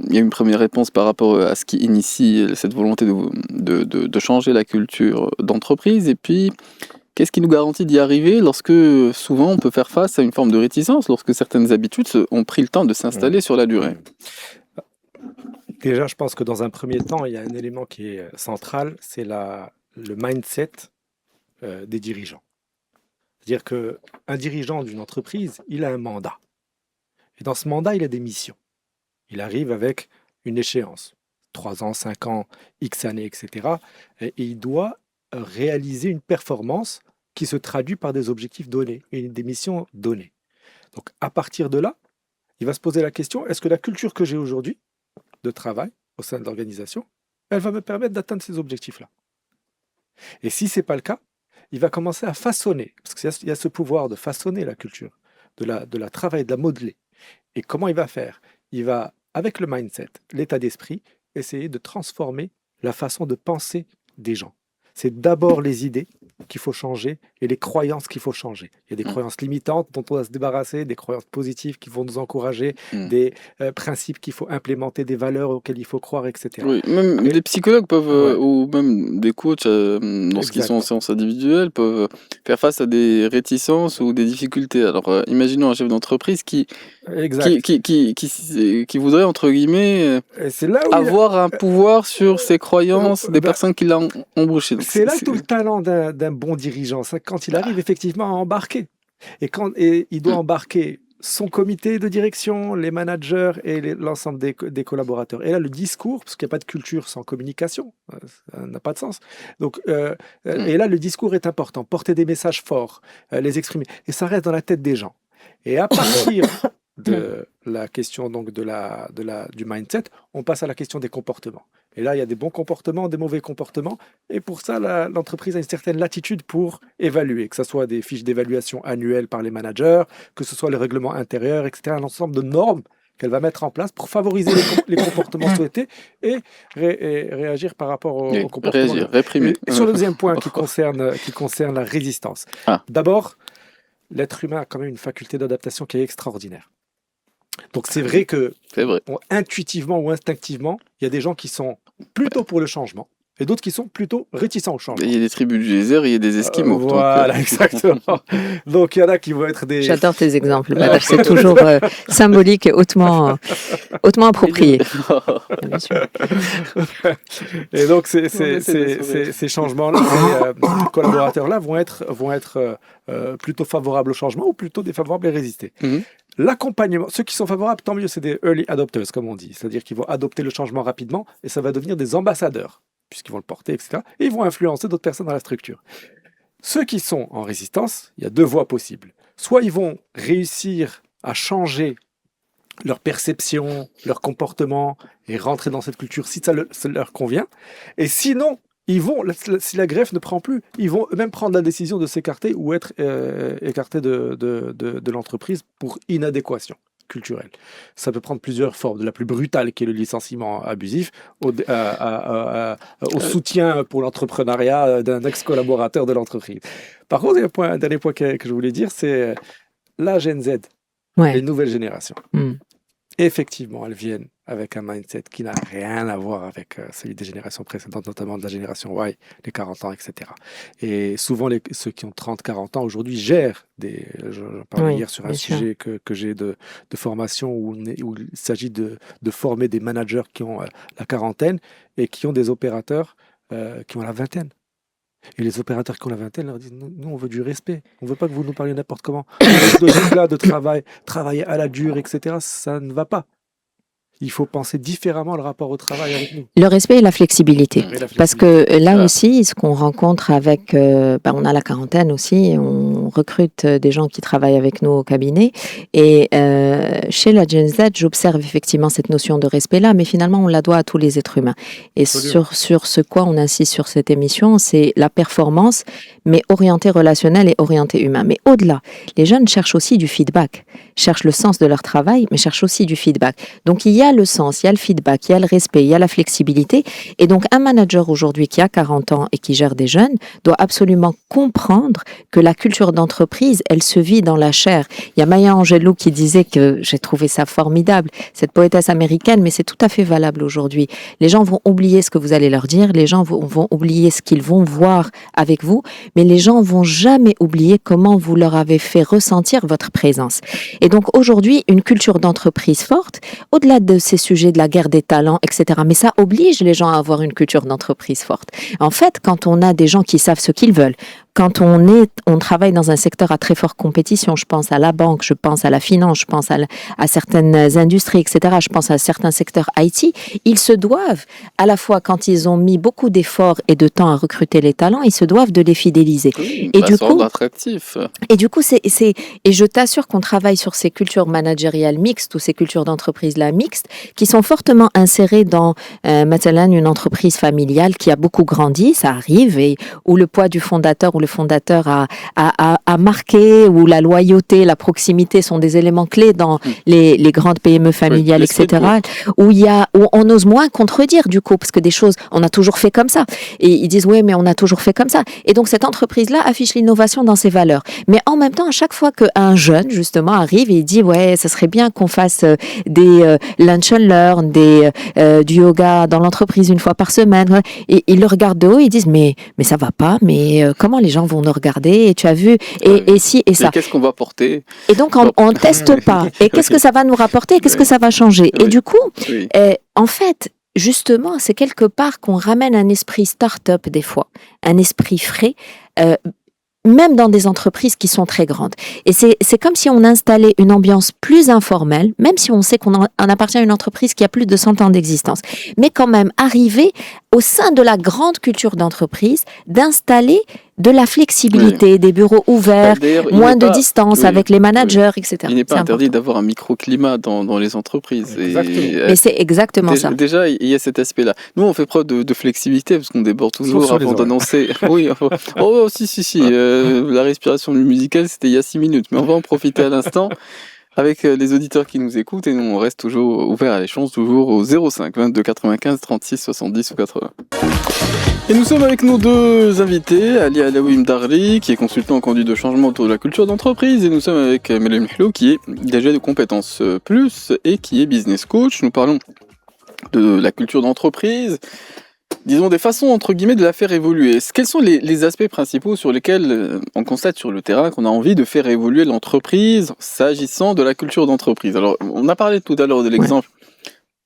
y a une première réponse par rapport à ce qui initie cette volonté de changer la culture d'entreprise, et puis qu'est-ce qui nous garantit d'y arriver lorsque souvent on peut faire face à une forme de réticence, lorsque certaines habitudes ont pris le temps de s'installer sur la durée? Déjà, je pense que dans un premier temps, il y a un élément qui est central, c'est le mindset des dirigeants. C'est-à-dire qu'un dirigeant d'une entreprise, il a un mandat. Et dans ce mandat, il a des missions. Il arrive avec une échéance, 3 ans, 5 ans, X années, etc. Et il doit réaliser une performance qui se traduit par des objectifs donnés et des missions données. Donc, à partir de là, il va se poser la question, est-ce que la culture que j'ai aujourd'hui de travail au sein de l'organisation, elle va me permettre d'atteindre ces objectifs-là? Et si ce n'est pas le cas, il va commencer à façonner, parce qu'il y a ce pouvoir de façonner la culture, de la travailler, de la modeler. Et comment il va faire? Il va, avec le mindset, l'état d'esprit, essayer de transformer la façon de penser des gens. C'est d'abord les idées qu'il faut changer et les croyances qu'il faut changer. Il y a des croyances limitantes dont on doit se débarrasser, des croyances positives qui vont nous encourager, des principes qu'il faut implémenter, des valeurs auxquelles il faut croire, etc. Oui, même des psychologues peuvent, ou même des coachs, lorsqu'ils sont en séance individuelle, peuvent faire face à des réticences ou des difficultés. Alors, imaginons un chef d'entreprise qui voudrait, entre guillemets, avoir un pouvoir sur ses croyances des personnes qui l'ont embauché. C'est là tout le talent d'un bon dirigeant, c'est quand il arrive effectivement à embarquer. Et il doit embarquer son comité de direction, les managers et l'ensemble des collaborateurs. Et là, le discours, parce qu'il n'y a pas de culture sans communication, ça n'a pas de sens. Donc, et là, le discours est important. Porter des messages forts, les exprimer. Et ça reste dans la tête des gens. Et à partir de la question donc du mindset, on passe à la question des comportements. Et là, il y a des bons comportements, des mauvais comportements. Et pour ça, l'entreprise a une certaine latitude pour évaluer, que ce soit des fiches d'évaluation annuelles par les managers, que ce soit les règlements intérieurs, etc. Un ensemble de normes qu'elle va mettre en place pour favoriser les comportements souhaités et réagir par rapport aux comportements. Réprimer. Et sur le deuxième point qui concerne la résistance. D'abord, l'être humain a quand même une faculté d'adaptation qui est extraordinaire. Donc c'est vrai que intuitivement ou instinctivement, il y a des gens qui sont plutôt pour le changement et d'autres qui sont plutôt réticents au changement. Il y a des tribus du désert, il y a des Esquimaux. Voilà, exactement. Donc il y en a qui vont être des... J'adore tes exemples, c'est toujours symbolique et hautement approprié. Bien sûr. Et donc ces changements-là, ces collaborateurs-là vont être plutôt favorables au changement ou plutôt défavorables et résister. L'accompagnement, ceux qui sont favorables, tant mieux, c'est des early adopters, comme on dit. C'est-à-dire qu'ils vont adopter le changement rapidement et ça va devenir des ambassadeurs, puisqu'ils vont le porter, etc. Et ils vont influencer d'autres personnes dans la structure. Ceux qui sont en résistance, il y a 2 voies possibles. Soit ils vont réussir à changer leur perception, leur comportement et rentrer dans cette culture si ça leur convient. Et sinon, ils vont, si la greffe ne prend plus, ils vont même prendre la décision de s'écarter ou être écartés de l'entreprise pour inadéquation culturelle. Ça peut prendre plusieurs formes, de la plus brutale qui est le licenciement abusif, au soutien pour l'entrepreneuriat d'un ex-collaborateur de l'entreprise. Par contre, il y a un dernier point que je voulais dire, c'est la Gen Z, les nouvelles générations. effectivement, elles viennent avec un mindset qui n'a rien à voir avec celui des générations précédentes, notamment de la génération Y, les 40 ans, etc. Et souvent, ceux qui ont 30-40 ans aujourd'hui gèrent j'en parlais hier sur un sujet que j'ai de formation où il s'agit de former des managers qui ont la quarantaine et qui ont des opérateurs qui ont la vingtaine. Et les opérateurs qui ont la vingtaine leur disent nous, on veut du respect. On ne veut pas que vous nous parliez n'importe comment. Cette logique-là de travailler à la dure, etc., ça ne va pas. Il faut penser différemment le rapport au travail avec nous. Le respect et la flexibilité. Parce que là aussi, ce qu'on rencontre avec... on a la quarantaine aussi, on recrute des gens qui travaillent avec nous au cabinet. Et chez la Gen Z, j'observe effectivement cette notion de respect-là, mais finalement, on la doit à tous les êtres humains. Et sur ce quoi on insiste sur cette émission, c'est la performance, mais orientée relationnelle et orientée humain. Mais au-delà, les jeunes cherchent aussi du feedback, cherchent le sens de leur travail, mais cherchent aussi du feedback. Donc, il y a le sens, il y a le feedback, il y a le respect, il y a la flexibilité. Et donc, un manager aujourd'hui qui a 40 ans et qui gère des jeunes doit absolument comprendre que la culture d'entreprise, elle se vit dans la chair. Il y a Maya Angelou qui disait que j'ai trouvé ça formidable, cette poétesse américaine, mais c'est tout à fait valable aujourd'hui. Les gens vont oublier ce que vous allez leur dire, les gens vont oublier ce qu'ils vont voir avec vous, mais les gens vont jamais oublier comment vous leur avez fait ressentir votre présence. Et donc, aujourd'hui, une culture d'entreprise forte, au-delà de ces sujets de la guerre des talents, etc. Mais ça oblige les gens à avoir une culture d'entreprise forte. En fait, quand on a des gens qui savent ce qu'ils veulent, quand on travaille dans un secteur à très forte compétition, je pense à la banque, je pense à la finance, je pense à certaines industries, etc., je pense à certains secteurs IT, ils se doivent, à la fois quand ils ont mis beaucoup d'efforts et de temps à recruter les talents, ils se doivent de les fidéliser. Oui, et du coup, attractif. Et du coup, et je t'assure qu'on travaille sur ces cultures managériales mixtes ou ces cultures d'entreprise-là mixtes qui sont fortement insérées dans, maintenant, une entreprise familiale qui a beaucoup grandi, ça arrive, et où le poids du fondateur ou le fondateur a marqué, où la loyauté, la proximité sont des éléments clés dans les grandes PME familiales, etc., où on ose moins contredire du coup, parce que des choses, on a toujours fait comme ça. Et ils disent, ouais, mais on a toujours fait comme ça. Et donc, cette entreprise-là affiche l'innovation dans ses valeurs. Mais en même temps, à chaque fois qu'un jeune, justement, arrive et il dit, ouais, ça serait bien qu'on fasse des lunch and learn, du yoga dans l'entreprise une fois par semaine, ouais. Et ils le regardent de haut, ils disent, mais ça va pas, mais comment les gens vont nous regarder, et tu as vu, et si, et ça. Et qu'est-ce qu'on va porter? Et donc, on teste pas. Et qu'est-ce que ça va nous rapporter? Qu'est-ce que ça va changer? Et du coup, en fait, justement, c'est quelque part qu'on ramène un esprit start-up des fois, un esprit frais, même dans des entreprises qui sont très grandes. Et c'est comme si on installait une ambiance plus informelle, même si on sait qu'on appartient à une entreprise qui a plus de 100 ans d'existence. Mais quand même, arriver au sein de la grande culture d'entreprise, d'installer de la flexibilité, des bureaux ouverts, moins de distance avec les managers, etc. Il n'est pas interdit d'avoir un microclimat dans les entreprises. Mais c'est exactement ça. Déjà, il y a cet aspect-là. Nous, on fait preuve de flexibilité parce qu'on déborde toujours avant d'annoncer. Oui, si. La respiration musicale, c'était il y a 6 minutes, mais on va en profiter à l'instant. Avec les auditeurs qui nous écoutent, et nous on reste toujours ouvert à l'échange, toujours au 05 22 95 36 70 ou 80. Et nous sommes avec nos deux invités, Ali Alaoui Darri, qui est consultant en conduite de changement autour de la culture d'entreprise, et nous sommes avec Melhem Mihlou, qui est DG de compétences plus et qui est business coach. Nous parlons de la culture d'entreprise, disons des façons entre guillemets de la faire évoluer. Quels sont les aspects principaux sur lesquels on constate sur le terrain qu'on a envie de faire évoluer l'entreprise s'agissant de la culture d'entreprise? Alors, on a parlé tout à l'heure de l'exemple.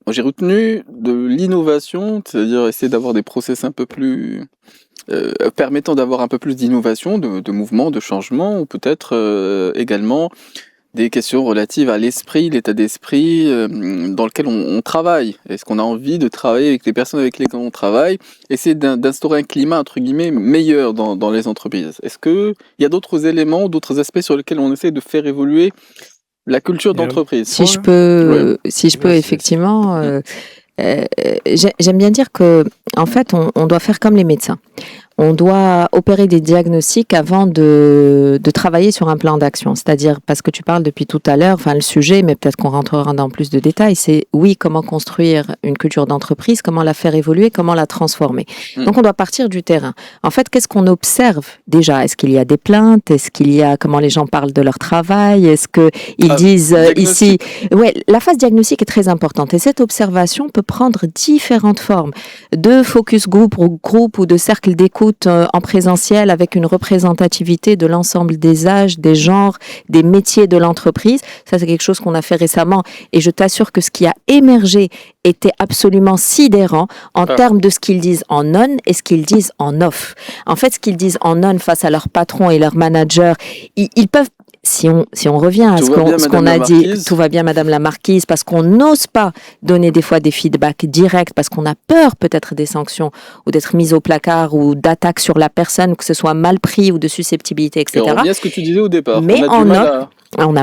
Moi, j'ai retenu de l'innovation, c'est-à-dire essayer d'avoir des process un peu plus permettant d'avoir un peu plus d'innovation, de mouvement, de changement, ou peut-être également des questions relatives à l'esprit, l'état d'esprit dans lequel on travaille. Est-ce qu'on a envie de travailler avec les personnes avec lesquelles on travaille? Essayer d'instaurer un climat, entre guillemets, meilleur dans les entreprises. Est-ce qu'il y a d'autres éléments, d'autres aspects sur lesquels on essaie de faire évoluer la culture d'entreprise? Si je peux effectivement... j'aime bien dire que, en fait, on doit faire comme les médecins. on doit opérer des diagnostics avant de travailler sur un plan d'action. C'est-à-dire, parce que tu parles depuis tout à l'heure, enfin le sujet, mais peut-être qu'on rentrera dans plus de détails, c'est oui, comment construire une culture d'entreprise, comment la faire évoluer, comment la transformer. Donc on doit partir du terrain. En fait, qu'est-ce qu'on observe déjà? Est-ce qu'il y a des plaintes? Est-ce qu'il y a comment les gens parlent de leur travail? Est-ce qu'ils disent ici... Ouais, la phase diagnostique est très importante et cette observation peut prendre différentes formes. De focus group ou de cercle d'écoute en présentiel avec une représentativité de l'ensemble des âges, des genres, des métiers de l'entreprise. Ça, c'est quelque chose qu'on a fait récemment et je t'assure que ce qui a émergé était absolument sidérant en termes de ce qu'ils disent en on et ce qu'ils disent en off. En fait, ce qu'ils disent en on face à leur patron et leur manager, ils peuvent, si on revient à ce qu'on a dit, tout va bien Madame la Marquise, parce qu'on n'ose pas donner des fois des feedbacks directs, parce qu'on a peur peut-être des sanctions ou d'être mis au placard ou d'attaques sur la personne, que ce soit mal pris ou de susceptibilité, etc. Et on revient à ce que tu disais au départ. Mais on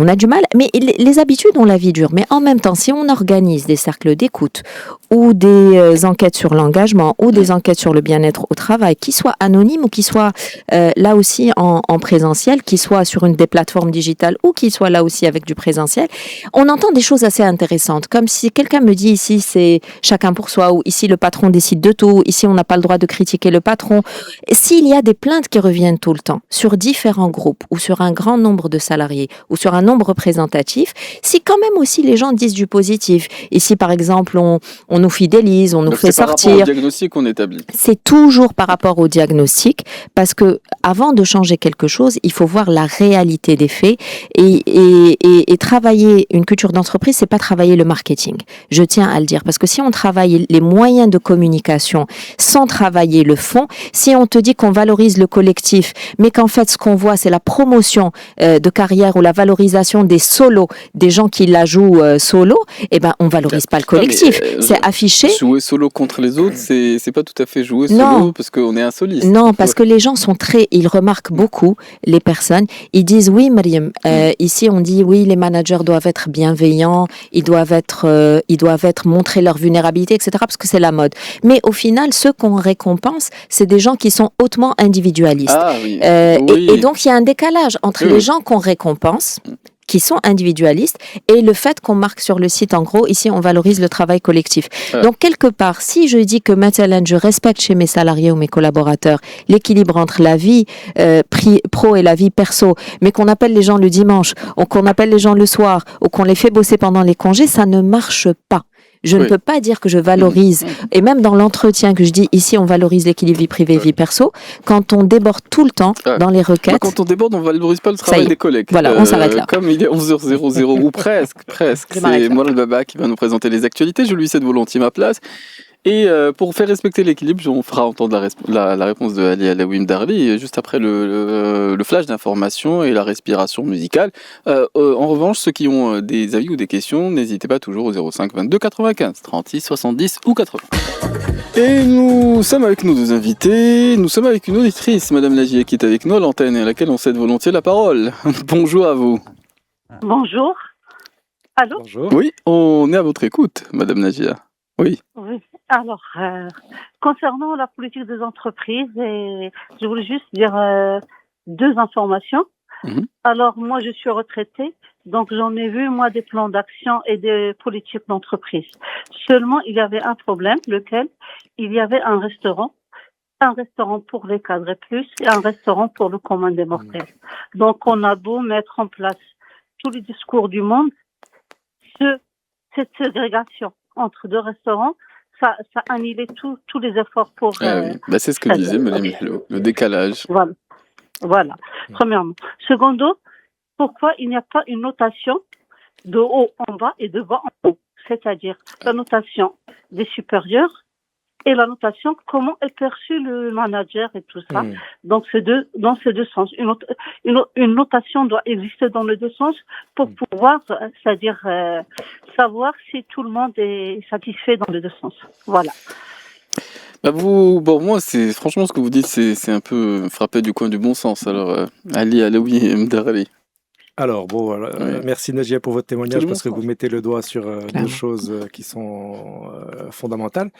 a du mal, mais les habitudes ont la vie dure. Mais en même temps, si on organise des cercles d'écoute ou des enquêtes sur l'engagement ou des enquêtes sur le bien-être au travail, qui soient anonymes ou qui soient là aussi en présentiel, qui soient sur une des plateformes digitales ou qui soient là aussi avec du présentiel, on entend des choses assez intéressantes. Comme si quelqu'un me dit ici c'est chacun pour soi, ou ici le patron décide de tout, ici on n'a pas le droit de critiquer le patron. S'il y a des plaintes qui reviennent tout le temps sur différents groupes ou sur un grand nombre de salariés ou sur un nombre représentatif, si quand même aussi les gens disent du positif. Ici, par exemple, on nous fidélise, on nous fait sortir. C'est par rapport au diagnostic qu'on établit. C'est toujours par rapport au diagnostic, parce que avant de changer quelque chose, il faut voir la réalité des faits et travailler une culture d'entreprise, c'est pas travailler le marketing. Je tiens à le dire, parce que si on travaille les moyens de communication sans travailler le fond, si on te dit qu'on valorise le collectif, mais qu'en fait ce qu'on voit c'est la promotion de carrière ou la valorisation des solos, des gens qui la jouent solo, eh ben on valorise pas le collectif. C'est affiché. Jouer solo contre les autres, c'est pas tout à fait jouer solo parce qu'on est un soliste. Non, parce que les gens sont ils remarquent beaucoup les personnes. Ils disent oui, Mariam. Ici on dit oui, les managers doivent être bienveillants, ils doivent montrer leur vulnérabilité, etc. Parce que c'est la mode. Mais au final, ceux qu'on récompense, c'est des gens qui sont hautement individualistes. Ah, oui. Et donc il y a un décalage entre les gens qu'on récompense, qui sont individualistes, et le fait qu'on marque sur le site, en gros, ici, on valorise le travail collectif. Donc, quelque part, si je dis que maintenant, je respecte chez mes salariés ou mes collaborateurs l'équilibre entre la vie pro et la vie perso, mais qu'on appelle les gens le dimanche, ou qu'on appelle les gens le soir, ou qu'on les fait bosser pendant les congés, ça ne marche pas. Je ne peux pas dire que je valorise, et même dans l'entretien que je dis ici, on valorise l'équilibre vie privée, vie perso, quand on déborde tout le temps dans les requêtes. Quand on déborde, on ne valorise pas le travail des collègues. Voilà, on s'arrête là. Comme il est 11h00, ou presque. C'est Mourad Baba qui va nous présenter les actualités. Je lui cède volontiers ma place. Et pour faire respecter l'équilibre, on fera entendre la réponse de Ali Alaoui Mdarli juste après le flash d'information et la respiration musicale. En revanche, ceux qui ont des avis ou des questions, n'hésitez pas toujours au 05 22 95 36 70 ou 80. Et nous sommes avec nos deux invités. Nous sommes avec une auditrice, Madame Lagier, qui est avec nous à l'antenne et à laquelle on cède volontiers la parole. Bonjour à vous. Bonjour. Allô? Bonjour. Oui, on est à votre écoute, Madame Lagier. Oui. Alors, concernant la politique des entreprises, je voulais juste dire deux informations. Alors, moi, je suis retraitée, donc j'en ai vu, moi, des plans d'action et des politiques d'entreprise. Seulement, il y avait un problème, lequel il y avait un restaurant pour les cadres et plus, et un restaurant pour le commun des mortels. Donc, on a beau mettre en place tous les discours du monde, cette ségrégation entre deux restaurants, ça annihilait tous les efforts pour... c'est ce que disait Mme Mihlo, le décalage. Voilà. Premièrement. Secondo, pourquoi il n'y a pas une notation de haut en bas et de bas en haut? C'est-à-dire la notation des supérieurs et la notation comment est perçu le manager et tout ça. Donc, dans ces deux sens. Une notation doit exister dans les deux sens pour pouvoir, c'est-à-dire savoir si tout le monde est satisfait dans les deux sens. Voilà. Moi, franchement, ce que vous dites, c'est un peu frappé du coin du bon sens. Alors, Ali Alaoui Mdarli. Alors, merci Nadia pour votre témoignage parce que vous mettez le doigt sur deux choses qui sont fondamentales.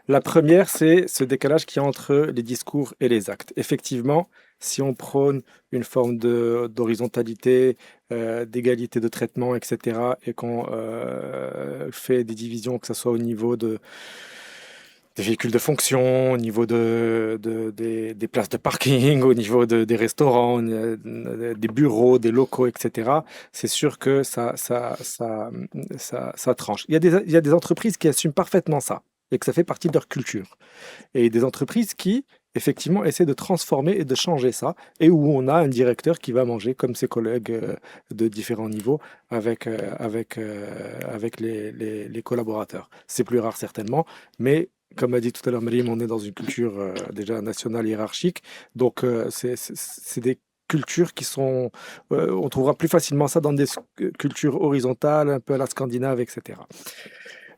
La première, c'est ce décalage qu'il y a entre les discours et les actes. Effectivement, si on prône une forme d'horizontalité, d'égalité de traitement, etc., et qu'on fait des divisions, que ce soit au niveau des véhicules de fonction, au niveau des places de parking, au niveau des restaurants, des bureaux, des locaux, etc. C'est sûr que ça tranche. Il y a des entreprises qui assument parfaitement ça et que ça fait partie de leur culture. Et des entreprises qui, effectivement, essaient de transformer et de changer ça, et où on a un directeur qui va manger comme ses collègues de différents niveaux avec les collaborateurs. C'est plus rare certainement, mais comme a dit tout à l'heure Maryam, on est dans une culture déjà nationale hiérarchique, donc c'est des cultures qui sont... on trouvera plus facilement ça dans des cultures horizontales, un peu à la scandinave, etc.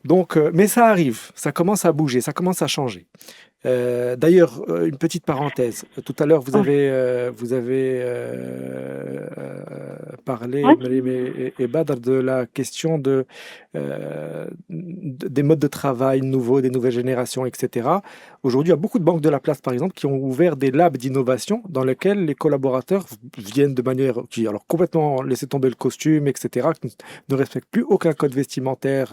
Donc, mais ça arrive, ça commence à bouger, ça commence à changer. D'ailleurs, une petite parenthèse. Tout à l'heure, vous avez parlé, Maryam et Badr, de la question des modes de travail nouveaux, des nouvelles générations, etc. Aujourd'hui, il y a beaucoup de banques de la place, par exemple, qui ont ouvert des labs d'innovation dans lesquels les collaborateurs viennent de manière qui, alors, complètement laisser tomber le costume, etc., qui ne respectent plus aucun code vestimentaire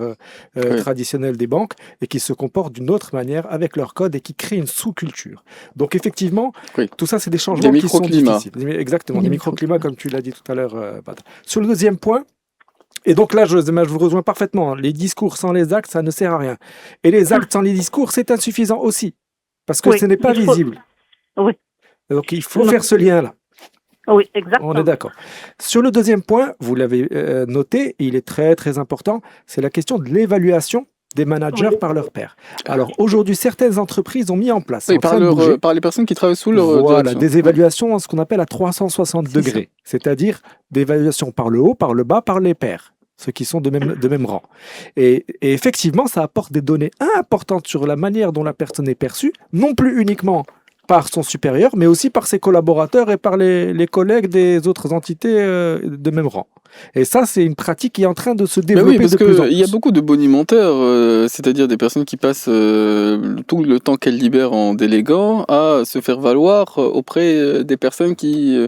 traditionnel des banques et qui se comportent d'une autre manière avec leur code et qui créent une sous-culture. Donc, effectivement, tout ça, c'est des changements qui sont difficiles. Exactement, des microclimats, comme tu l'as dit tout à l'heure, Badr. Sur le deuxième point, et donc là, je vous rejoins parfaitement. Les discours sans les actes, ça ne sert à rien. Et les actes sans les discours, c'est insuffisant aussi. Parce que ce n'est pas visible. Oui. Donc il faut faire ce lien-là. Oui, exactement. On est d'accord. Sur le deuxième point, vous l'avez noté, il est très très important, c'est la question de l'évaluation des managers par leurs pairs. Alors aujourd'hui, certaines entreprises ont mis en place, par les personnes qui travaillent sous leur direction. Des évaluations, ce qu'on appelle à 360 degrés, c'est-à-dire des évaluations par le haut, par le bas, par les pairs, ceux qui sont de même rang. Et effectivement, ça apporte des données importantes sur la manière dont la personne est perçue, non plus uniquement par son supérieur, mais aussi par ses collaborateurs et par les collègues des autres entités de même rang. Et ça, c'est une pratique qui est en train de se développer de plus en plus. Il y a beaucoup de bonimenteurs, c'est-à-dire des personnes qui passent tout le temps qu'elles libèrent en déléguant à se faire valoir auprès des personnes qui...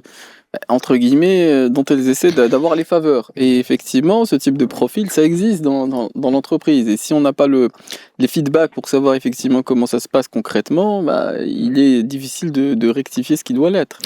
entre guillemets, dont elles essaient d'avoir les faveurs. Et effectivement, ce type de profil, ça existe dans l'entreprise. Et si on n'a pas les feedbacks pour savoir effectivement comment ça se passe concrètement, il est difficile de rectifier ce qui doit l'être.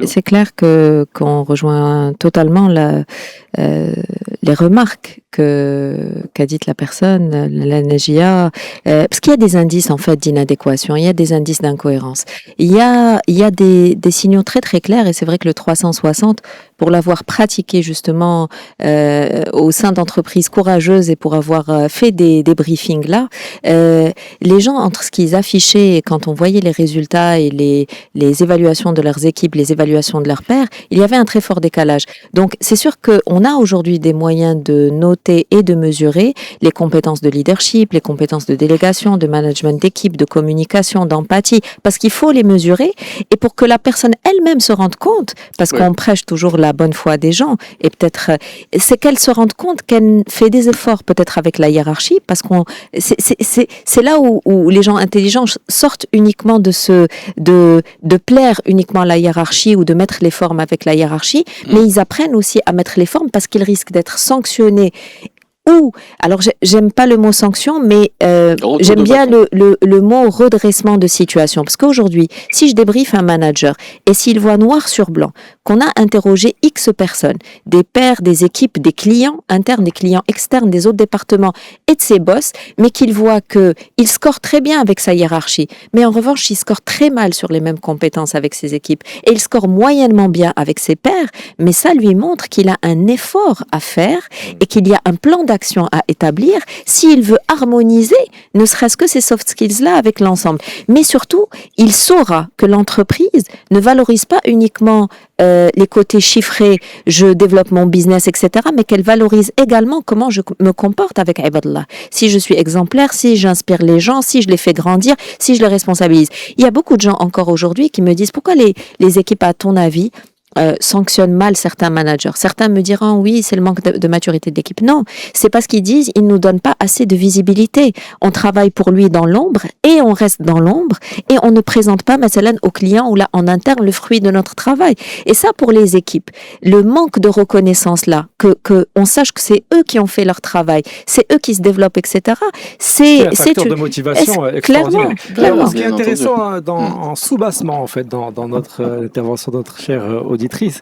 C'est clair qu'on rejoint totalement les remarques qu'a dites la personne, la Najia, parce qu'il y a des indices en fait d'inadéquation, il y a des indices d'incohérence. Il y a des signaux très très clairs, et c'est vrai que le 360, pour l'avoir pratiqué justement au sein d'entreprises courageuses et pour avoir fait des briefings là, les gens, entre ce qu'ils affichaient quand on voyait les résultats et les évaluations de leurs équipes, les évaluations de leurs pairs, il y avait un très fort décalage. Donc c'est sûr qu'on a aujourd'hui des moyens de noter et de mesurer les compétences de leadership, les compétences de délégation, de management d'équipe, de communication, d'empathie, parce qu'il faut les mesurer, et pour que la personne elle-même se rende compte, parce qu'on prêche toujours la bonne foi des gens, et peut-être c'est qu'elle se rende compte qu'elle fait des efforts peut-être avec la hiérarchie, parce c'est là où les gens intelligents sortent uniquement de plaire uniquement à la hiérarchie ou de mettre les formes avec la hiérarchie, mais ils apprennent aussi à mettre les formes parce qu'ils risquent d'être sanctionnés. Ou, alors j'aime pas le mot sanction, mais j'aime bien le mot redressement de situation. Parce qu'aujourd'hui, si je débriefe un manager et s'il voit noir sur blanc qu'on a interrogé X personnes, des pairs, des équipes, des clients internes, des clients externes, des autres départements et de ses boss, mais qu'il voit qu'il score très bien avec sa hiérarchie, mais en revanche, il score très mal sur les mêmes compétences avec ses équipes et il score moyennement bien avec ses pairs, mais ça lui montre qu'il a un effort à faire et qu'il y a un plan d'action à établir s'il veut harmoniser ne serait-ce que ces soft skills-là avec l'ensemble. Mais surtout, il saura que l'entreprise ne valorise pas uniquement les côtés chiffrés, je développe mon business, etc., mais qu'elle valorise également comment je me comporte avec Ibadallah. Si je suis exemplaire, si j'inspire les gens, si je les fais grandir, si je les responsabilise. Il y a beaucoup de gens encore aujourd'hui qui me disent pourquoi les équipes, à ton avis, sanctionne mal certains managers. Certains me diront oui, c'est le manque de maturité de l'équipe. Non, c'est parce qu'ils disent ils nous donnent pas assez de visibilité. On travaille pour lui dans l'ombre et on reste dans l'ombre et on ne présente pas مثلا au client ou là en interne le fruit de notre travail. Et ça pour les équipes, le manque de reconnaissance là, que on sache que c'est eux qui ont fait leur travail, c'est eux qui se développent, etc. C'est un facteur de motivation extraordinaire. Clairement. Ce qui est intéressant en sous-bassement en fait dans notre intervention de notre chère auditrice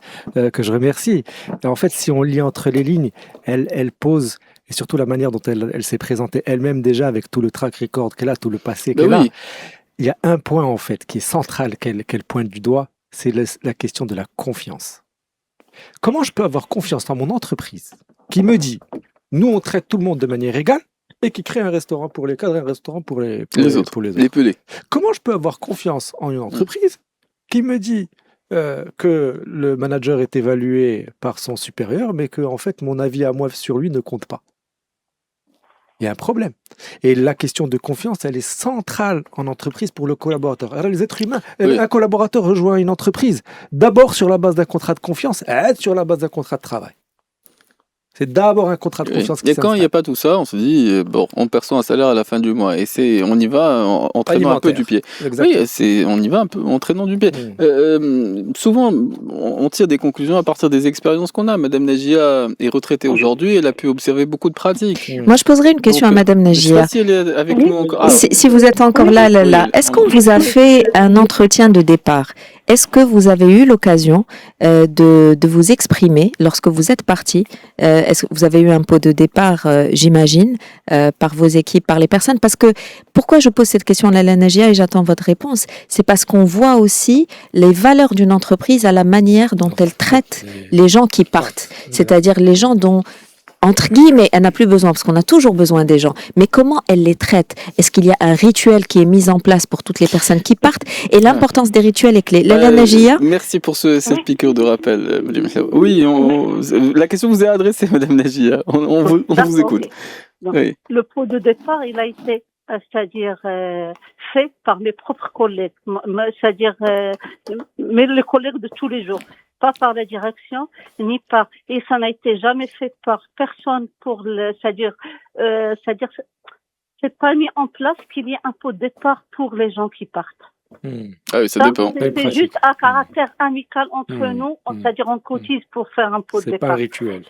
que je remercie. Et en fait, si on lit entre les lignes, elle pose et surtout la manière dont elle s'est présentée elle-même déjà avec tout le track record qu'elle a, tout le passé qu'elle a. Il y a un point en fait qui est central qu'elle pointe du doigt, c'est la question de la confiance. Comment je peux avoir confiance dans mon entreprise qui me dit, nous on traite tout le monde de manière égale et qui crée un restaurant pour les cadres et un restaurant pour les autres. Les pelés. Comment je peux avoir confiance en une entreprise qui me dit que le manager est évalué par son supérieur, mais que en fait mon avis à moi sur lui ne compte pas? Il y a un problème. Et la question de confiance, elle est centrale en entreprise pour le collaborateur. Alors, les êtres humains, un collaborateur rejoint une entreprise d'abord sur la base d'un contrat de confiance et sur la base d'un contrat de travail. C'est d'abord un contrat de confiance qui s'installe. Et quand il n'y a pas tout ça, on se dit, bon, on perçoit un salaire à la fin du mois et on y va en traînant un peu du pied. Exactement. Oui, on y va un peu en traînant du pied. Souvent, on tire des conclusions à partir des expériences qu'on a. Madame Najia est retraitée aujourd'hui, elle a pu observer beaucoup de pratiques. Moi, je poserais une question à Madame Najia. Je ne sais pas si elle est avec nous encore. Si vous êtes encore là, est-ce qu'on vous a fait un entretien de départ? Est-ce que vous avez eu l'occasion de vous exprimer lorsque vous êtes parti? Est-ce que vous avez eu un pot de départ, j'imagine, par vos équipes, par les personnes? Parce que, pourquoi je pose cette question à Lalla Najia et j'attends votre réponse? C'est parce qu'on voit aussi les valeurs d'une entreprise à la manière dont elle traite les gens qui partent. C'est-à-dire les gens dont, entre guillemets, elle n'a plus besoin, parce qu'on a toujours besoin des gens. Mais comment elle les traite? Est-ce qu'il y a un rituel qui est mis en place pour toutes les personnes qui partent? Et l'importance des rituels est clé. Lalla Najia? Merci pour cette piqûre de rappel. Oui, la question vous est adressée, Madame Najia. On vous écoute. Donc, le pot de départ, il a été, c'est-à-dire fait par mes propres collègues, c'est-à-dire les collègues de tous les jours. Pas par la direction, ni par, et ça n'a été jamais fait par personne c'est-à-dire, c'est pas mis en place qu'il y ait un pot de départ pour les gens qui partent. Ah oui, ça dépend. C'est juste un caractère amical entre nous, c'est-à-dire on cotise pour faire un pot de départ. C'est pas un rituel.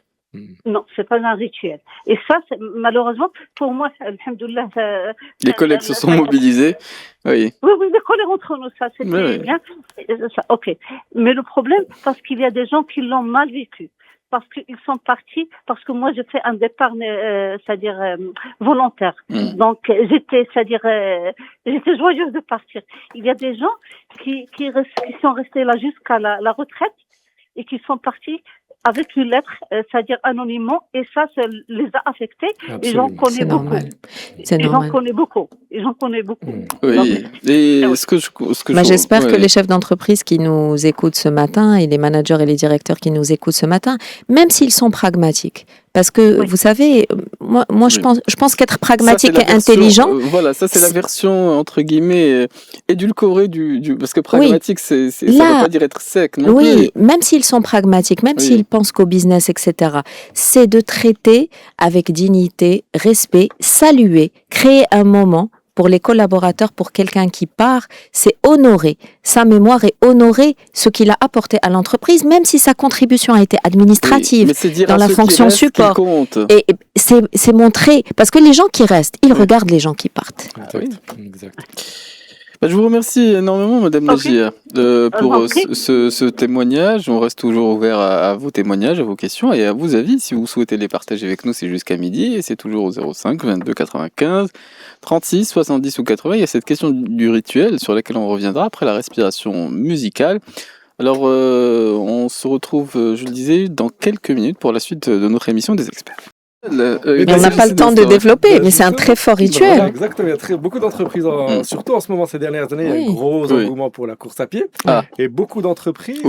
Non, c'est pas un rituel. Et ça, malheureusement, pour moi, alhamdoulilah, les collègues se sont mobilisés. Oui, les collègues entre nous, ça, c'est bien. Ça, ok. Mais le problème, parce qu'il y a des gens qui l'ont mal vécu. Parce qu'ils sont partis, parce que moi, j'ai fait un départ, c'est-à-dire volontaire. Donc, j'étais joyeuse de partir. Il y a des gens qui sont restés là jusqu'à la retraite et qui sont partis avec une lettre, c'est-à-dire anonymement, et ça les a affectés. Absolument. Et j'en connais beaucoup. J'en connais beaucoup. Oui. Donc, et j'espère que les chefs d'entreprise qui nous écoutent ce matin et les managers et les directeurs qui nous écoutent ce matin, même s'ils sont pragmatiques, parce que vous savez, moi je pense qu'être pragmatique et intelligent. Voilà, ça c'est la version entre guillemets édulcorée du parce que pragmatique ça veut pas dire être sec non plus. Oui, même s'ils sont pragmatiques, même s'ils pensent qu'au business, etc., c'est de traiter avec dignité, respect, saluer, créer un moment pour les collaborateurs, pour quelqu'un qui part, c'est honorer sa mémoire et honorer ce qu'il a apporté à l'entreprise, même si sa contribution a été administrative, dans la fonction support. Et c'est montrer, parce que les gens qui restent, ils regardent les gens qui partent. Exact. Je vous remercie énormément, Madame Najia, pour ce témoignage. On reste toujours ouvert à vos témoignages, à vos questions et à vos avis. Si vous souhaitez les partager avec nous, c'est jusqu'à midi et c'est toujours au 05 22 95 36 70 ou 80. Il y a cette question du rituel sur laquelle on reviendra après la respiration musicale. Alors, on se retrouve, je le disais, dans quelques minutes pour la suite de notre émission des experts. On n'a pas le temps de développer, mais c'est un très fort rituel. Voilà, exactement. Il y a beaucoup d'entreprises, surtout en ce moment, ces dernières années, il y a un gros engouement pour la course à pied. Et beaucoup d'entreprises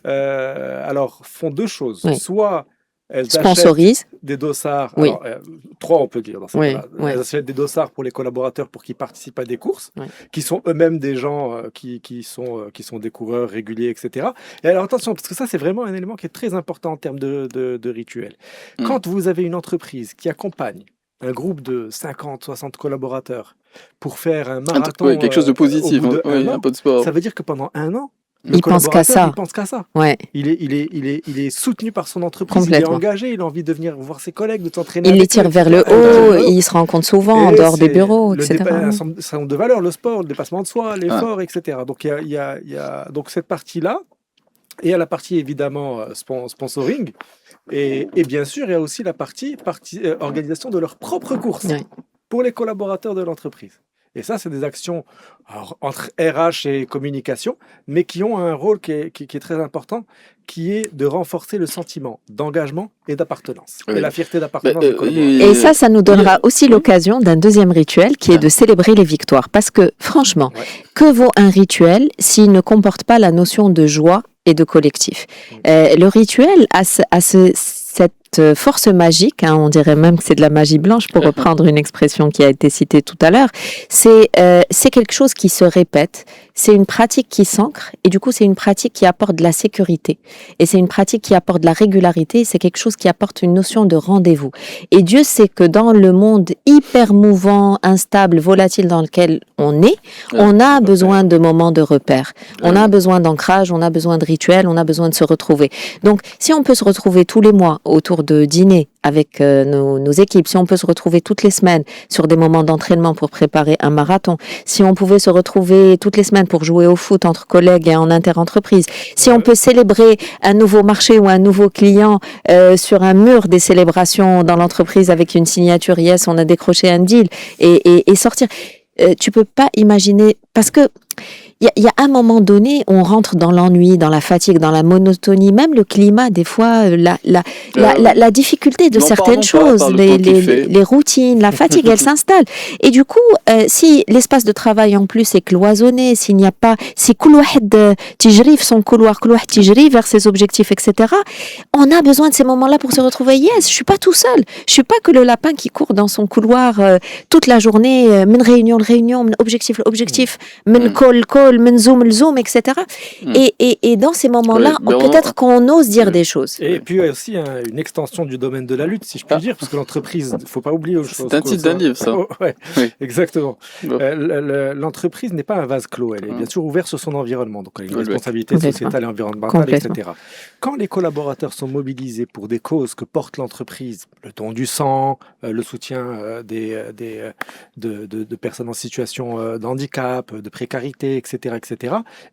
alors, font deux choses. Soit elles sponsorisent des dossards. Oui. Alors, 3, on peut dire dans ce cas-là. Oui. Elles achètent des dossards pour les collaborateurs pour qu'ils participent à des courses, Oui. qui sont eux-mêmes des gens qui sont des coureurs réguliers, etc. Et alors attention, parce que ça, c'est vraiment un élément qui est très important en termes de rituel. Quand vous avez une entreprise qui accompagne un groupe de 50, 60 collaborateurs pour faire un marathon, quelque chose de positif, au bout un peu de sport. Ça veut dire que pendant un an, il pense qu'à ça. Il pense qu'à ça. Ouais. Il est soutenu par son entreprise, il est engagé, il a envie de venir voir ses collègues, de s'entraîner. Il les tire vers le haut, il se rencontre souvent en dehors des bureaux, etc. Un certain nombre de valeurs, le sport, le dépassement de soi, l'effort, etc. Donc il y a donc cette partie-là, et il y a la partie évidemment sponsoring, et bien sûr il y a aussi la partie organisation de leurs propres courses pour les collaborateurs de l'entreprise. Et ça, c'est des actions entre RH et communication, mais qui ont un rôle qui est très important, qui est de renforcer le sentiment d'engagement et d'appartenance, et la fierté d'appartenance des collaborateurs. Et ça nous donnera aussi l'occasion d'un deuxième rituel, qui est de célébrer les victoires. Parce que, franchement, que vaut un rituel s'il ne comporte pas la notion de joie et de collectif? Le rituel a cette force magique, on dirait même que c'est de la magie blanche pour reprendre une expression qui a été citée tout à l'heure, c'est quelque chose qui se répète, c'est une pratique qui s'ancre et du coup c'est une pratique qui apporte de la sécurité et c'est une pratique qui apporte de la régularité, c'est quelque chose qui apporte une notion de rendez-vous. Et Dieu sait que dans le monde hyper mouvant, instable, volatile dans lequel on est, on a besoin de moments de repère, on a besoin d'ancrage, on a besoin de rituels, on a besoin de se retrouver. Donc si on peut se retrouver tous les mois autour de dîner avec nos équipes, si on peut se retrouver toutes les semaines sur des moments d'entraînement pour préparer un marathon, si on pouvait se retrouver toutes les semaines pour jouer au foot entre collègues et en inter-entreprise, si on peut célébrer un nouveau marché ou un nouveau client sur un mur des célébrations dans l'entreprise avec une signature, yes, on a décroché un deal, et sortir. Tu peux pas imaginer, parce que il y a un moment donné, on rentre dans l'ennui, dans la fatigue, dans la monotonie, même le climat, des fois, la difficulté de certaines choses, les routines, la fatigue, elle s'installe. Et du coup, si l'espace de travail en plus est cloisonné, s'il n'y a pas, si كل واحد تجري في son couloir, كل واحد تجري vers ses objectifs, etc., on a besoin de ces moments-là pour se retrouver. Yes, je suis pas tout seul. Je suis pas que le lapin qui court dans son couloir toute la journée, من réunion le réunion, من objectif le objectif, من call, من zoom, etc. Et dans ces moments-là, peut-être qu'on ose dire des choses. Et puis il y a aussi une extension du domaine de la lutte, si je puis dire, parce que l'entreprise, il ne faut pas oublier autre chose. C'est un titre d'un livre, ça. Exactement. L'entreprise n'est pas un vase clos, elle est bien sûr ouverte sur son environnement, donc elle a une responsabilité sociétale et environnementale, etc. Quand les collaborateurs sont mobilisés pour des causes que porte l'entreprise, le don du sang, le soutien de personnes en situation de handicap, de précarité, etc.,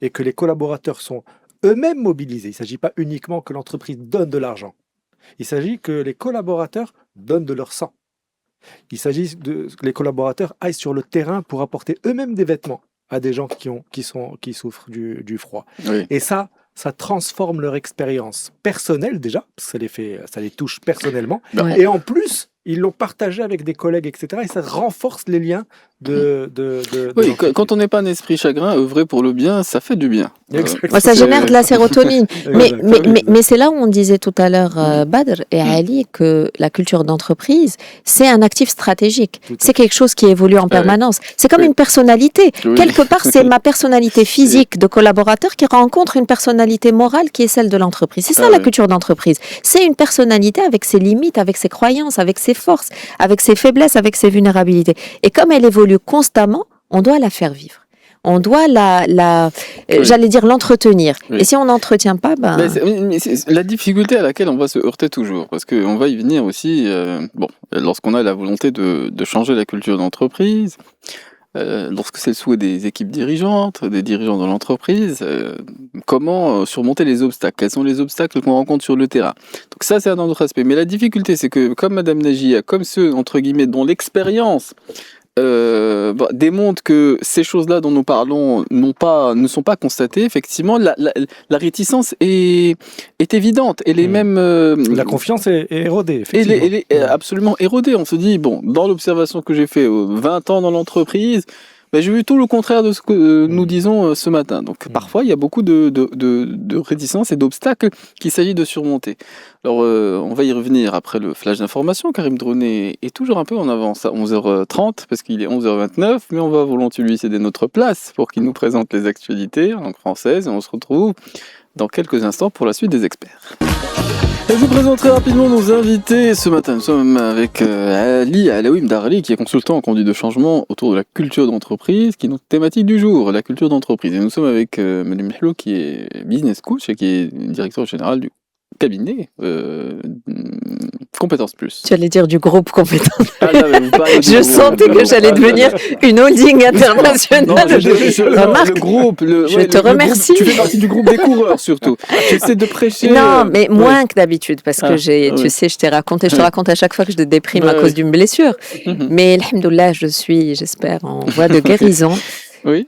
et que les collaborateurs sont eux-mêmes mobilisés. Il ne s'agit pas uniquement que l'entreprise donne de l'argent. Il s'agit que les collaborateurs donnent de leur sang. Il s'agit que les collaborateurs aillent sur le terrain pour apporter eux-mêmes des vêtements à des gens qui souffrent du froid. Oui. Et ça transforme leur expérience personnelle déjà, parce que ça les touche personnellement. Et en plus, ils l'ont partagé avec des collègues, etc. Et ça renforce les liens oui, quand on n'est pas un esprit chagrin, œuvrer pour le bien, ça fait du bien. Ça génère de la sérotonine. mais c'est là où on disait tout à l'heure, Badr et Ali, que la culture d'entreprise, c'est un actif stratégique. C'est quelque chose qui évolue en permanence. C'est comme une personnalité. Quelque part, c'est ma personnalité physique de collaborateur qui rencontre une personnalité morale qui est celle de l'entreprise. C'est ça la culture d'entreprise. C'est une personnalité avec ses limites, avec ses croyances, avec ses forces, avec ses faiblesses, avec ses vulnérabilités. Et comme elle évolue constamment, on doit la faire vivre. On doit j'allais dire l'entretenir. Et si on n'entretient pas, mais c'est la difficulté à laquelle on va se heurter toujours, parce qu'on va y venir aussi, lorsqu'on a la volonté de changer la culture d'entreprise, lorsque c'est le souhait des équipes dirigeantes, des dirigeants de l'entreprise, comment surmonter les obstacles? Quels sont les obstacles qu'on rencontre sur le terrain? Donc ça, c'est un autre aspect. Mais la difficulté, c'est que comme Madame Najia, comme ceux, entre guillemets, dont l'expérience démontre que ces choses-là dont nous parlons ne sont pas constatées, effectivement, la réticence est évidente. Elle est même... la confiance est érodée, effectivement. Elle est absolument érodée. On se dit, dans l'observation que j'ai fait 20 ans dans l'entreprise, J'ai vu tout le contraire de ce que nous disons ce matin. Donc parfois, il y a beaucoup de réticences et d'obstacles qu'il s'agit de surmonter. Alors, on va y revenir après le flash d'information. Karim Dronnet est toujours un peu en avance à 11h30 parce qu'il est 11h29, mais on va volontiers lui céder notre place pour qu'il nous présente les actualités en langue française et on se retrouve dans quelques instants pour la suite des experts. Et je vous présenterai rapidement nos invités. Ce matin, nous sommes avec Ali Alaoui Mdarli, qui est consultant en conduite de changement autour de la culture d'entreprise, qui est notre thématique du jour, la culture d'entreprise. Et nous sommes avec Madame Mihlou, qui est business coach et qui est directeur général du cabinet Compétences Plus. Tu allais dire du groupe Compétences. Ah, là, je sentais que j'allais devenir une holding internationale. Le groupe. Je te remercie. Tu fais partie du groupe des coureurs surtout. J'essaie de prêcher. Non, mais moins que d'habitude parce que tu sais, je te raconte à chaque fois que je déprime à cause d'une blessure. Mais alhamdoulilah, j'espère, en voie de guérison. Oui,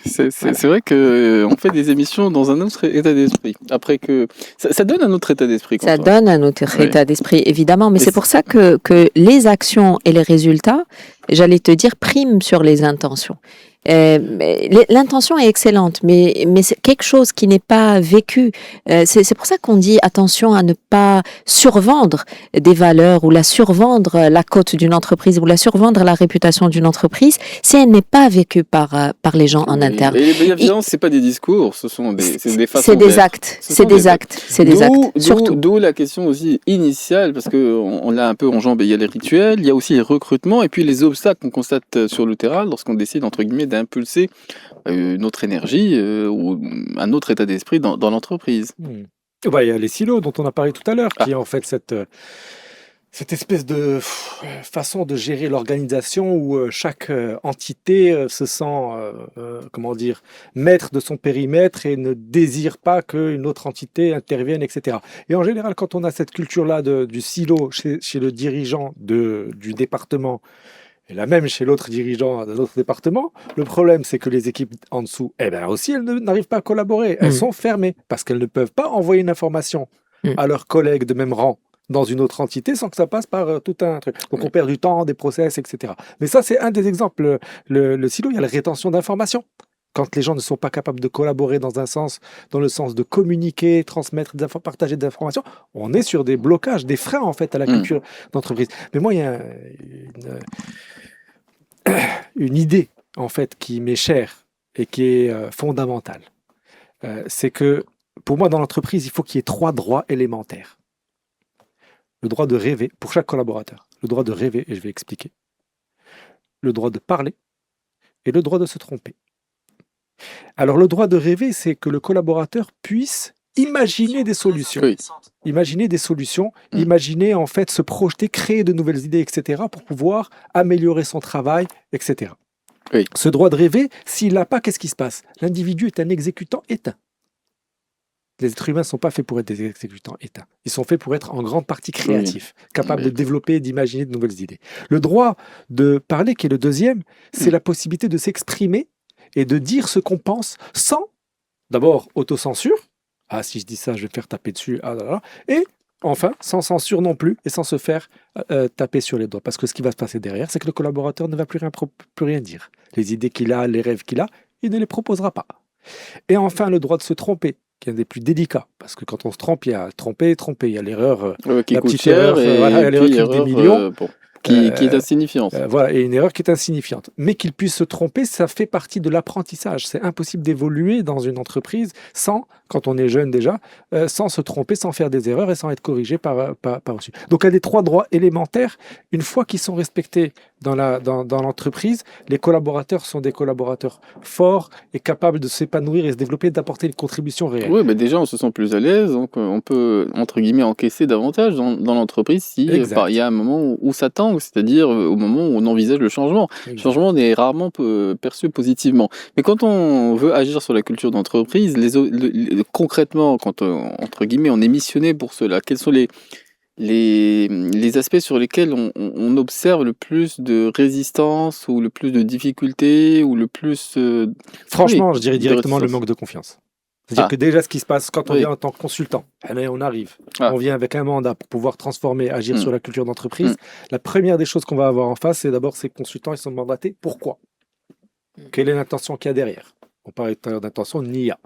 c'est vrai qu'on fait des émissions dans un autre état d'esprit. Après que ça donne un autre état d'esprit. Ça donne un autre état d'esprit, évidemment. Mais c'est pour ça que les actions et les résultats, j'allais te dire, priment sur les intentions. L'intention est excellente, mais c'est quelque chose qui n'est pas vécu. C'est pour ça qu'on dit attention à ne pas survendre des valeurs ou survendre la cote d'une entreprise ou survendre la réputation d'une entreprise si elle n'est pas vécue par les gens en interne. Et les bienveillances, c'est pas des discours, ce sont des façons. C'est des actes. C'est des actes. Surtout. D'où la question aussi initiale, parce que on l'a un peu enjambé. Il y a les rituels, il y a aussi les recrutements et puis les obstacles qu'on constate sur le terrain lorsqu'on décide entre guillemets d'impulser une autre énergie ou un autre état d'esprit dans l'entreprise. Il y a les silos dont on a parlé tout à l'heure, qui est en fait cette espèce de façon de gérer l'organisation où chaque entité se sent, maître de son périmètre et ne désire pas qu'une autre entité intervienne, etc. Et en général, quand on a cette culture-là du silo chez le dirigeant du département, et là même chez l'autre dirigeant d'un autre département, le problème c'est que les équipes en dessous, aussi elles n'arrivent pas à collaborer. Elles sont fermées parce qu'elles ne peuvent pas envoyer une information à leurs collègues de même rang dans une autre entité sans que ça passe par tout un truc. Donc on perd du temps, des process, etc. Mais ça c'est un des exemples. Le silo, il y a la rétention d'informations. Quand les gens ne sont pas capables de collaborer dans le sens de communiquer, transmettre, partager des informations, on est sur des blocages, des freins en fait à la culture d'entreprise. Mais moi, il y a une idée en fait qui m'est chère et qui est fondamentale. C'est que pour moi, dans l'entreprise, il faut qu'il y ait 3 droits élémentaires. Le droit de rêver pour chaque collaborateur, le droit de rêver, et je vais expliquer, le droit de parler et le droit de se tromper. Alors le droit de rêver, c'est que le collaborateur puisse imaginer des solutions. Imaginer en fait se projeter, créer de nouvelles idées, etc. pour pouvoir améliorer son travail, etc. Ce droit de rêver, s'il n'a pas, qu'est-ce qui se passe? L'individu est un exécutant éteint. Les êtres humains ne sont pas faits pour être des exécutants éteints. Ils sont faits pour être en grande partie créatifs, capables de développer, d'imaginer de nouvelles idées. Le droit de parler, qui est le deuxième, c'est la possibilité de s'exprimer et de dire ce qu'on pense sans, d'abord, autocensure. Ah, si je dis ça, je vais me faire taper dessus. Et enfin, sans censure non plus et sans se faire taper sur les doigts. Parce que ce qui va se passer derrière, c'est que le collaborateur ne va plus rien dire. Les idées qu'il a, les rêves qu'il a, il ne les proposera pas. Et enfin, le droit de se tromper, qui est un des plus délicats. Parce que quand on se trompe, il y a tromper. Il y a l'erreur, qui la coûte petite cher, erreur, il y a l'erreur qui coûte des millions. Qui est insignifiante. Et une erreur qui est insignifiante. Mais qu'il puisse se tromper, ça fait partie de l'apprentissage. C'est impossible d'évoluer dans une entreprise sans, quand on est jeune déjà, sans se tromper, sans faire des erreurs et sans être corrigé par-dessus. Donc, il y a des 3 droits élémentaires. Une fois qu'ils sont respectés dans l'entreprise, les collaborateurs sont des collaborateurs forts et capables de s'épanouir et se développer, d'apporter une contribution réelle. Oui, mais déjà, on se sent plus à l'aise, donc on peut, entre guillemets, encaisser davantage dans l'entreprise si il y a un moment où ça tangue, c'est-à-dire au moment où on envisage le changement. Le changement est rarement perçu positivement. Mais quand on veut agir sur la culture d'entreprise, concrètement, quand, entre guillemets, on est missionné pour cela, quels sont les aspects sur lesquels on observe le plus de résistance ou le plus de difficultés ou le plus... Franchement, je dirais directement le manque de confiance. C'est-à-dire que déjà, ce qui se passe quand on vient en tant que consultant, on arrive, on vient avec un mandat pour pouvoir transformer, agir sur la culture d'entreprise. La première des choses qu'on va avoir en face, c'est d'abord ces consultants, ils sont mandatés. Pourquoi ? Quelle est l'intention qu'il y a derrière? On parlait tout à l'heure d'intention, NIA.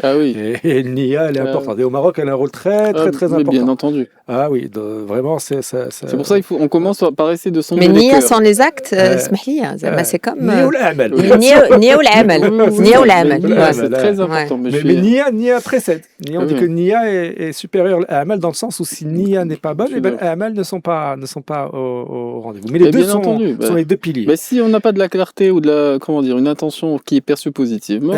Ah oui. Et NIA, elle est importante. Et au Maroc, elle a un rôle très important. Bien entendu. Ah oui, vraiment, c'est pour ça qu'on commence par essayer de sonder mais les NIA cœurs. sans les actes, c'est comme... NIA ou l'Amal. NIA ou l'Amal. C'est très important. Mais NIA précède. On dit que NIA est supérieur à Amal dans le sens où si NIA n'est pas bonne, Amal ne sont pas au rendez-vous. Mais les deux sont les deux piliers. Mais si on n'a pas de la clarté ou une intention qui est perçue positivement,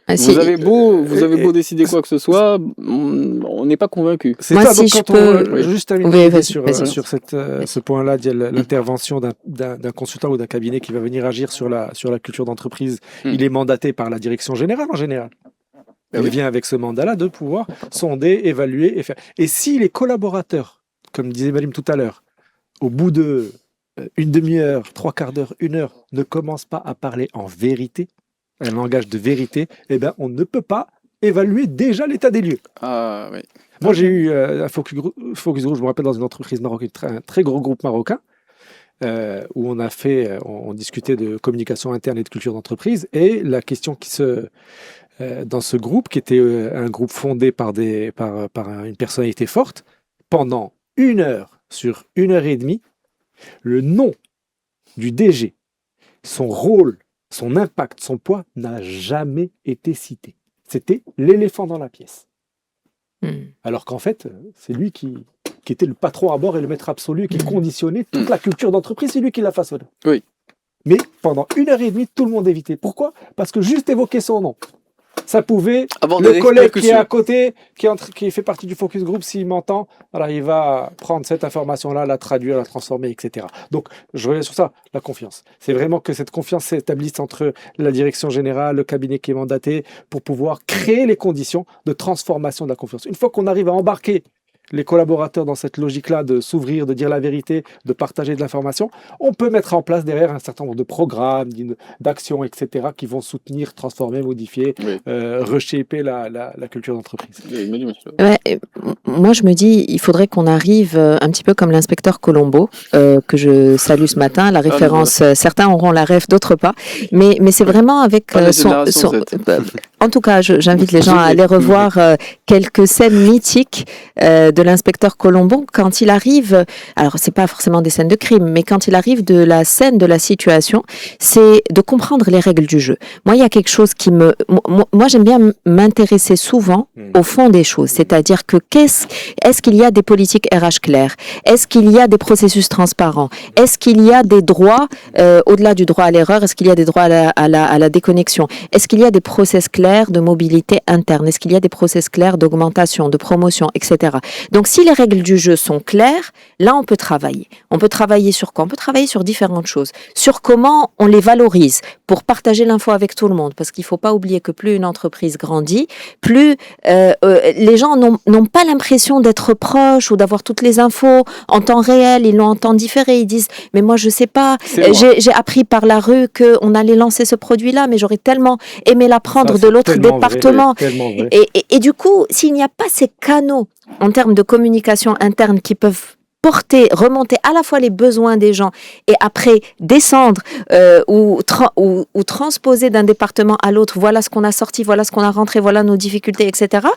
vous avez beau décider quoi que ce soit, on n'est pas convaincu. C'est moi, ça, si donc, je quand peux... juste terminer sur ce point-là, l'intervention d'un consultant ou d'un cabinet qui va venir agir sur la culture d'entreprise, il est mandaté par la direction générale en général. Il vient avec ce mandat-là de pouvoir sonder, évaluer et faire. Et si les collaborateurs, comme disait Malim tout à l'heure, au bout de une demi-heure, 3/4 d'heure, 1 heure, ne commencent pas à parler en vérité, un langage de vérité, eh ben, on ne peut pas évaluer déjà l'état des lieux. Ah oui. Moi, j'ai eu un focus group, je me rappelle, dans une entreprise marocaine, un très gros groupe marocain, où on discutait de communication interne et de culture d'entreprise, et la question dans ce groupe, qui était un groupe fondé par une personnalité forte, pendant 1 heure sur 1 heure et demie, le nom du DG, son rôle, son impact, son poids n'a jamais été cité. C'était l'éléphant dans la pièce. Alors qu'en fait, c'est lui qui était le patron à bord et le maître absolu, qui conditionnait toute la culture d'entreprise, c'est lui qui la façonne. Oui. Mais pendant 1 heure et demie, tout le monde évitait. Pourquoi? Parce que juste évoquer son nom, ça pouvait, le collègue qui est à côté, qui fait partie du focus group, s'il m'entend, voilà, il va prendre cette information-là, la traduire, la transformer, etc. Donc, je reviens sur ça, la confiance. C'est vraiment que cette confiance s'établisse entre la direction générale, le cabinet qui est mandaté, pour pouvoir créer les conditions de transformation de la confiance. Une fois qu'on arrive à embarquer les collaborateurs dans cette logique-là de s'ouvrir, de dire la vérité, de partager de l'information, on peut mettre en place derrière un certain nombre de programmes, d'actions, etc., qui vont soutenir, transformer, modifier, reshaper la culture d'entreprise. Ouais, moi, je me dis, il faudrait qu'on arrive un petit peu comme l'inspecteur Colombo, que je salue ce matin. La référence, certains auront la ref, d'autres pas. Mais c'est vraiment avec en tout cas, j'invite les gens à aller revoir quelques scènes mythiques de l'inspecteur Colombo quand il arrive. Alors, c'est pas forcément des scènes de crime, mais quand il arrive de la scène, de la situation, c'est de comprendre les règles du jeu. Moi, il y a quelque chose qui moi, j'aime bien m'intéresser souvent au fond des choses. C'est-à-dire que est-ce qu'il y a des politiques RH claires? Est-ce qu'il y a des processus transparents? Est-ce qu'il y a des droits, au-delà du droit à l'erreur, est-ce qu'il y a des droits à la déconnexion? Est-ce qu'il y a des process clairs de mobilité interne? Est-ce qu'il y a des process clairs d'augmentation, de promotion, etc. Donc, si les règles du jeu sont claires, là, on peut travailler. On peut travailler sur quoi? On peut travailler sur différentes choses. Sur comment on les valorise pour partager l'info avec tout le monde. Parce qu'il ne faut pas oublier que plus une entreprise grandit, plus les gens n'ont pas l'impression d'être proches ou d'avoir toutes les infos en temps réel. Ils l'ont en temps différé. Ils disent, mais moi, je ne sais pas. J'ai appris par la rue qu'on allait lancer ce produit-là, mais j'aurais tellement aimé l'apprendre de l'autre département. Et du coup, s'il n'y a pas ces canaux en termes de communication interne qui peuvent remonter à la fois les besoins des gens et après descendre ou transposer d'un département à l'autre, voilà ce qu'on a sorti, voilà ce qu'on a rentré, voilà nos difficultés, etc.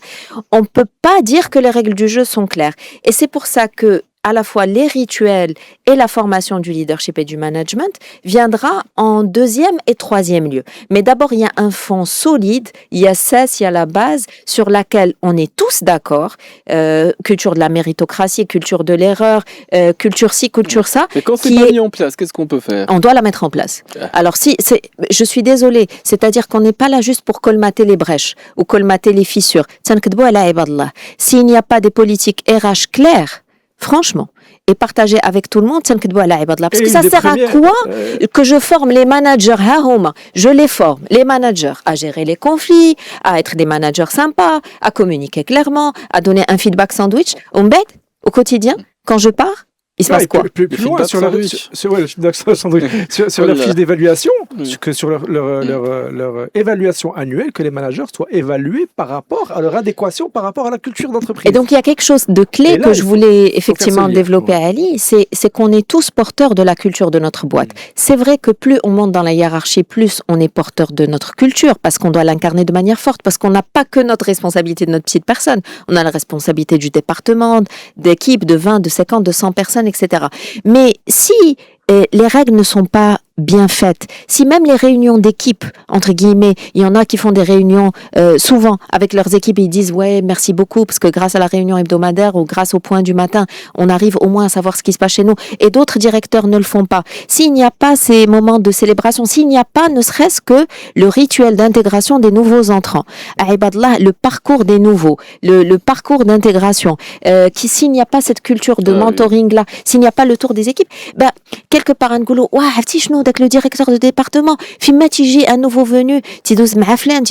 On ne peut pas dire que les règles du jeu sont claires. Et c'est pour ça que à la fois les rituels et la formation du leadership et du management viendra en 2e et 3e lieu. Mais d'abord, il y a un fond solide, il y a la base sur laquelle on est tous d'accord, culture de la méritocratie, culture de l'erreur, culture ci, culture ça. Mais quand c'est pas mis en place, qu'est-ce qu'on peut faire? On doit la mettre en place. Alors je suis désolée, c'est-à-dire qu'on n'est pas là juste pour colmater les brèches ou colmater les fissures. S'il n'y a pas des politiques RH claires, franchement, et partager avec tout le monde, parce que ça sert à quoi que je forme les managers, je les forme, les managers, à gérer les conflits, à être des managers sympas, à communiquer clairement, à donner un feedback sandwich, au quotidien, quand je pars, il se passe quoi? Plus loin sur leur fiche d'évaluation, que sur leur évaluation annuelle, que les managers soient évalués par rapport à leur adéquation par rapport à la culture d'entreprise. Et donc il y a quelque chose de clé que je voulais effectivement développer, Ali, c'est qu'on est tous porteurs de la culture de notre boîte. C'est vrai que plus on monte dans la hiérarchie, plus on est porteur de notre culture, parce qu'on doit l'incarner de manière forte, parce qu'on n'a pas que notre responsabilité de notre petite personne, on a la responsabilité du département, d'équipe de 20, de 50, de 100 personnes, etc. Mais si les règles ne sont pas bien faites, si même les réunions d'équipe, entre guillemets, il y en a qui font des réunions souvent avec leurs équipes et ils disent ouais merci beaucoup parce que grâce à la réunion hebdomadaire ou grâce au point du matin, on arrive au moins à savoir ce qui se passe chez nous, et d'autres directeurs ne le font pas. S'il n'y a pas ces moments de célébration, s'il n'y a pas ne serait-ce que le rituel d'intégration des nouveaux entrants, le parcours des nouveaux, le parcours d'intégration, s'il n'y a pas cette culture de mentoring là, s'il n'y a pas le tour des équipes, quelque part نقولوا عرفتي شنو داك لو ديريكتور دو ديبارتمون فيما تيجي ان نوفو فونو تيدوز مع فلان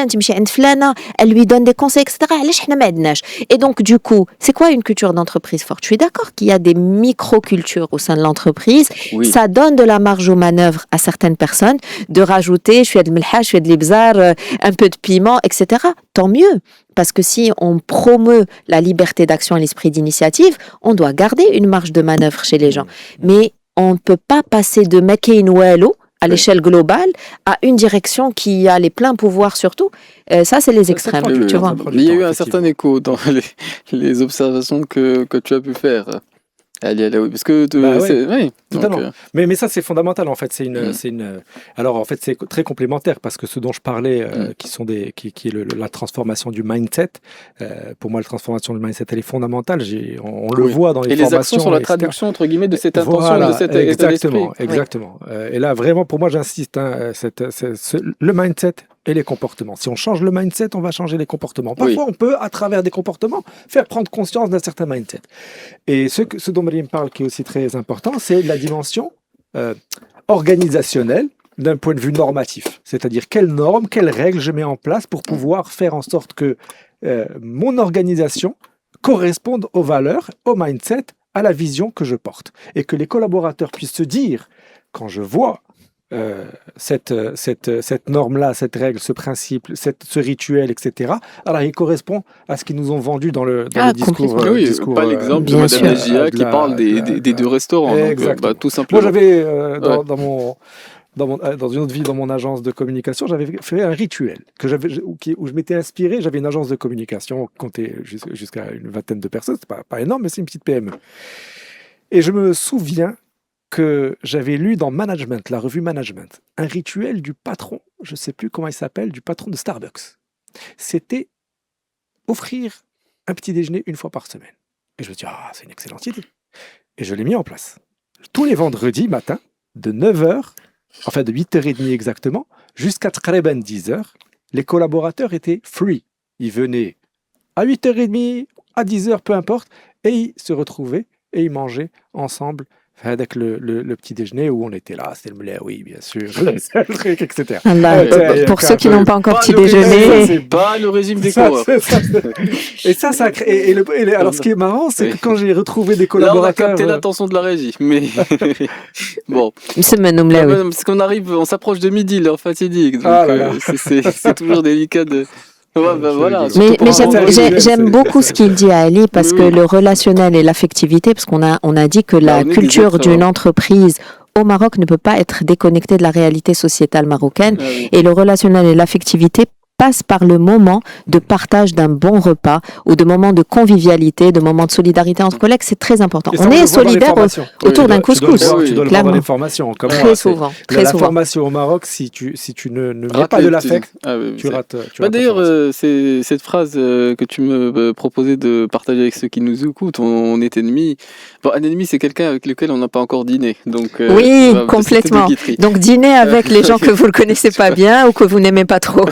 تمشي عند فلانه elle lui donne des conseils etc. علاش حنا ما عندناش. Et donc du coup c'est quoi une culture d'entreprise forte? Je suis d'accord qu'il y a des micro-cultures au sein de l'entreprise, ça donne de la marge aux manœuvres à certaines personnes de rajouter شويه د الملحه شويه د الابزار un peu de piment etc. Tant mieux, parce que si on promeut la liberté d'action et l'esprit d'initiative, on doit garder une marge de manœuvre chez les gens. Mais on ne peut pas passer de Mekeinwelo à l'échelle globale à une direction qui a les pleins pouvoirs surtout. Ça, c'est les extrêmes, tu vois. Il y a eu un certain écho dans les observations que tu as pu faire. Parce que totalement. Mais ça c'est fondamental en fait. Alors en fait c'est très complémentaire parce que ce dont je parlais, qui est la transformation du mindset. Pour moi, la transformation du mindset elle est fondamentale. On le voit dans les formations. Et les actions sur la traduction entre guillemets de cette intention, de cet état d'esprit. Exactement. Et là vraiment pour moi j'insiste, le mindset et les comportements. Si on change le mindset, on va changer les comportements. Parfois, on peut, à travers des comportements, faire prendre conscience d'un certain mindset. Et ce dont Mariam parle, qui est aussi très important, c'est la dimension organisationnelle d'un point de vue normatif. C'est-à-dire, quelles normes, quelles règles je mets en place pour pouvoir faire en sorte que mon organisation corresponde aux valeurs, au mindset, à la vision que je porte. Et que les collaborateurs puissent se dire, quand je vois cette norme-là, cette règle, ce principe, ce rituel, etc. Alors, il correspond à ce qu'ils nous ont vendu dans le discours. Discours pas l'exemple de Madame Nagia qui parle des deux restaurants. Donc, tout simplement. Moi, j'avais, dans une autre vie, dans mon agence de communication, j'avais fait un rituel où je m'étais inspiré. J'avais une agence de communication, comptait jusqu'à une vingtaine de personnes. C'est pas énorme, mais c'est une petite PME. Et je me souviens que j'avais lu dans Management, la revue Management, un rituel du patron, je ne sais plus comment il s'appelle, du patron de Starbucks. C'était offrir un petit déjeuner une fois par semaine. Et je me dis, c'est une excellente idée. Et je l'ai mis en place. Tous les vendredis matin, de 9h, enfin de 8h30 exactement, jusqu'à 10h, les collaborateurs étaient free. Ils venaient à 8h30, à 10h, peu importe, et ils se retrouvaient et ils mangeaient ensemble avec le petit déjeuner où on était là, c'était le mlet, oui, bien sûr, le truc, etc. Pour ceux qui n'ont pas encore petit déjeuner, c'est pas le régime des coureurs. Et ça crée. Alors, ce qui est marrant, c'est que quand j'ai retrouvé des collaborateurs, là, on a capté l'attention de la régie, mais bon. Parce qu'on on s'approche de midi, l'heure fatidique, donc c'est toujours délicat de. Voilà, mais j'aime beaucoup ce qu'il dit à Ali parce que le relationnel et l'affectivité, parce qu'on a dit que la culture d'une entreprise au Maroc ne peut pas être déconnectée de la réalité sociétale marocaine, et le relationnel et l'affectivité passe par le moment de partage d'un bon repas ou de moments de convivialité, de moments de solidarité entre collègues, c'est très important. On est solidaire autour d'un couscous. Tu dois le voir dans les formations. Très souvent. La formation au Maroc, si tu ne mets pas de l'affect, tu rates. D'ailleurs, c'est cette phrase que tu me proposais de partager avec ceux qui nous écoutent. On est ennemis. Bon, un ennemi, c'est quelqu'un avec lequel on n'a pas encore dîné. Donc, oui, complètement. Donc dîner avec les gens que vous ne connaissez pas bien ou que vous n'aimez pas trop.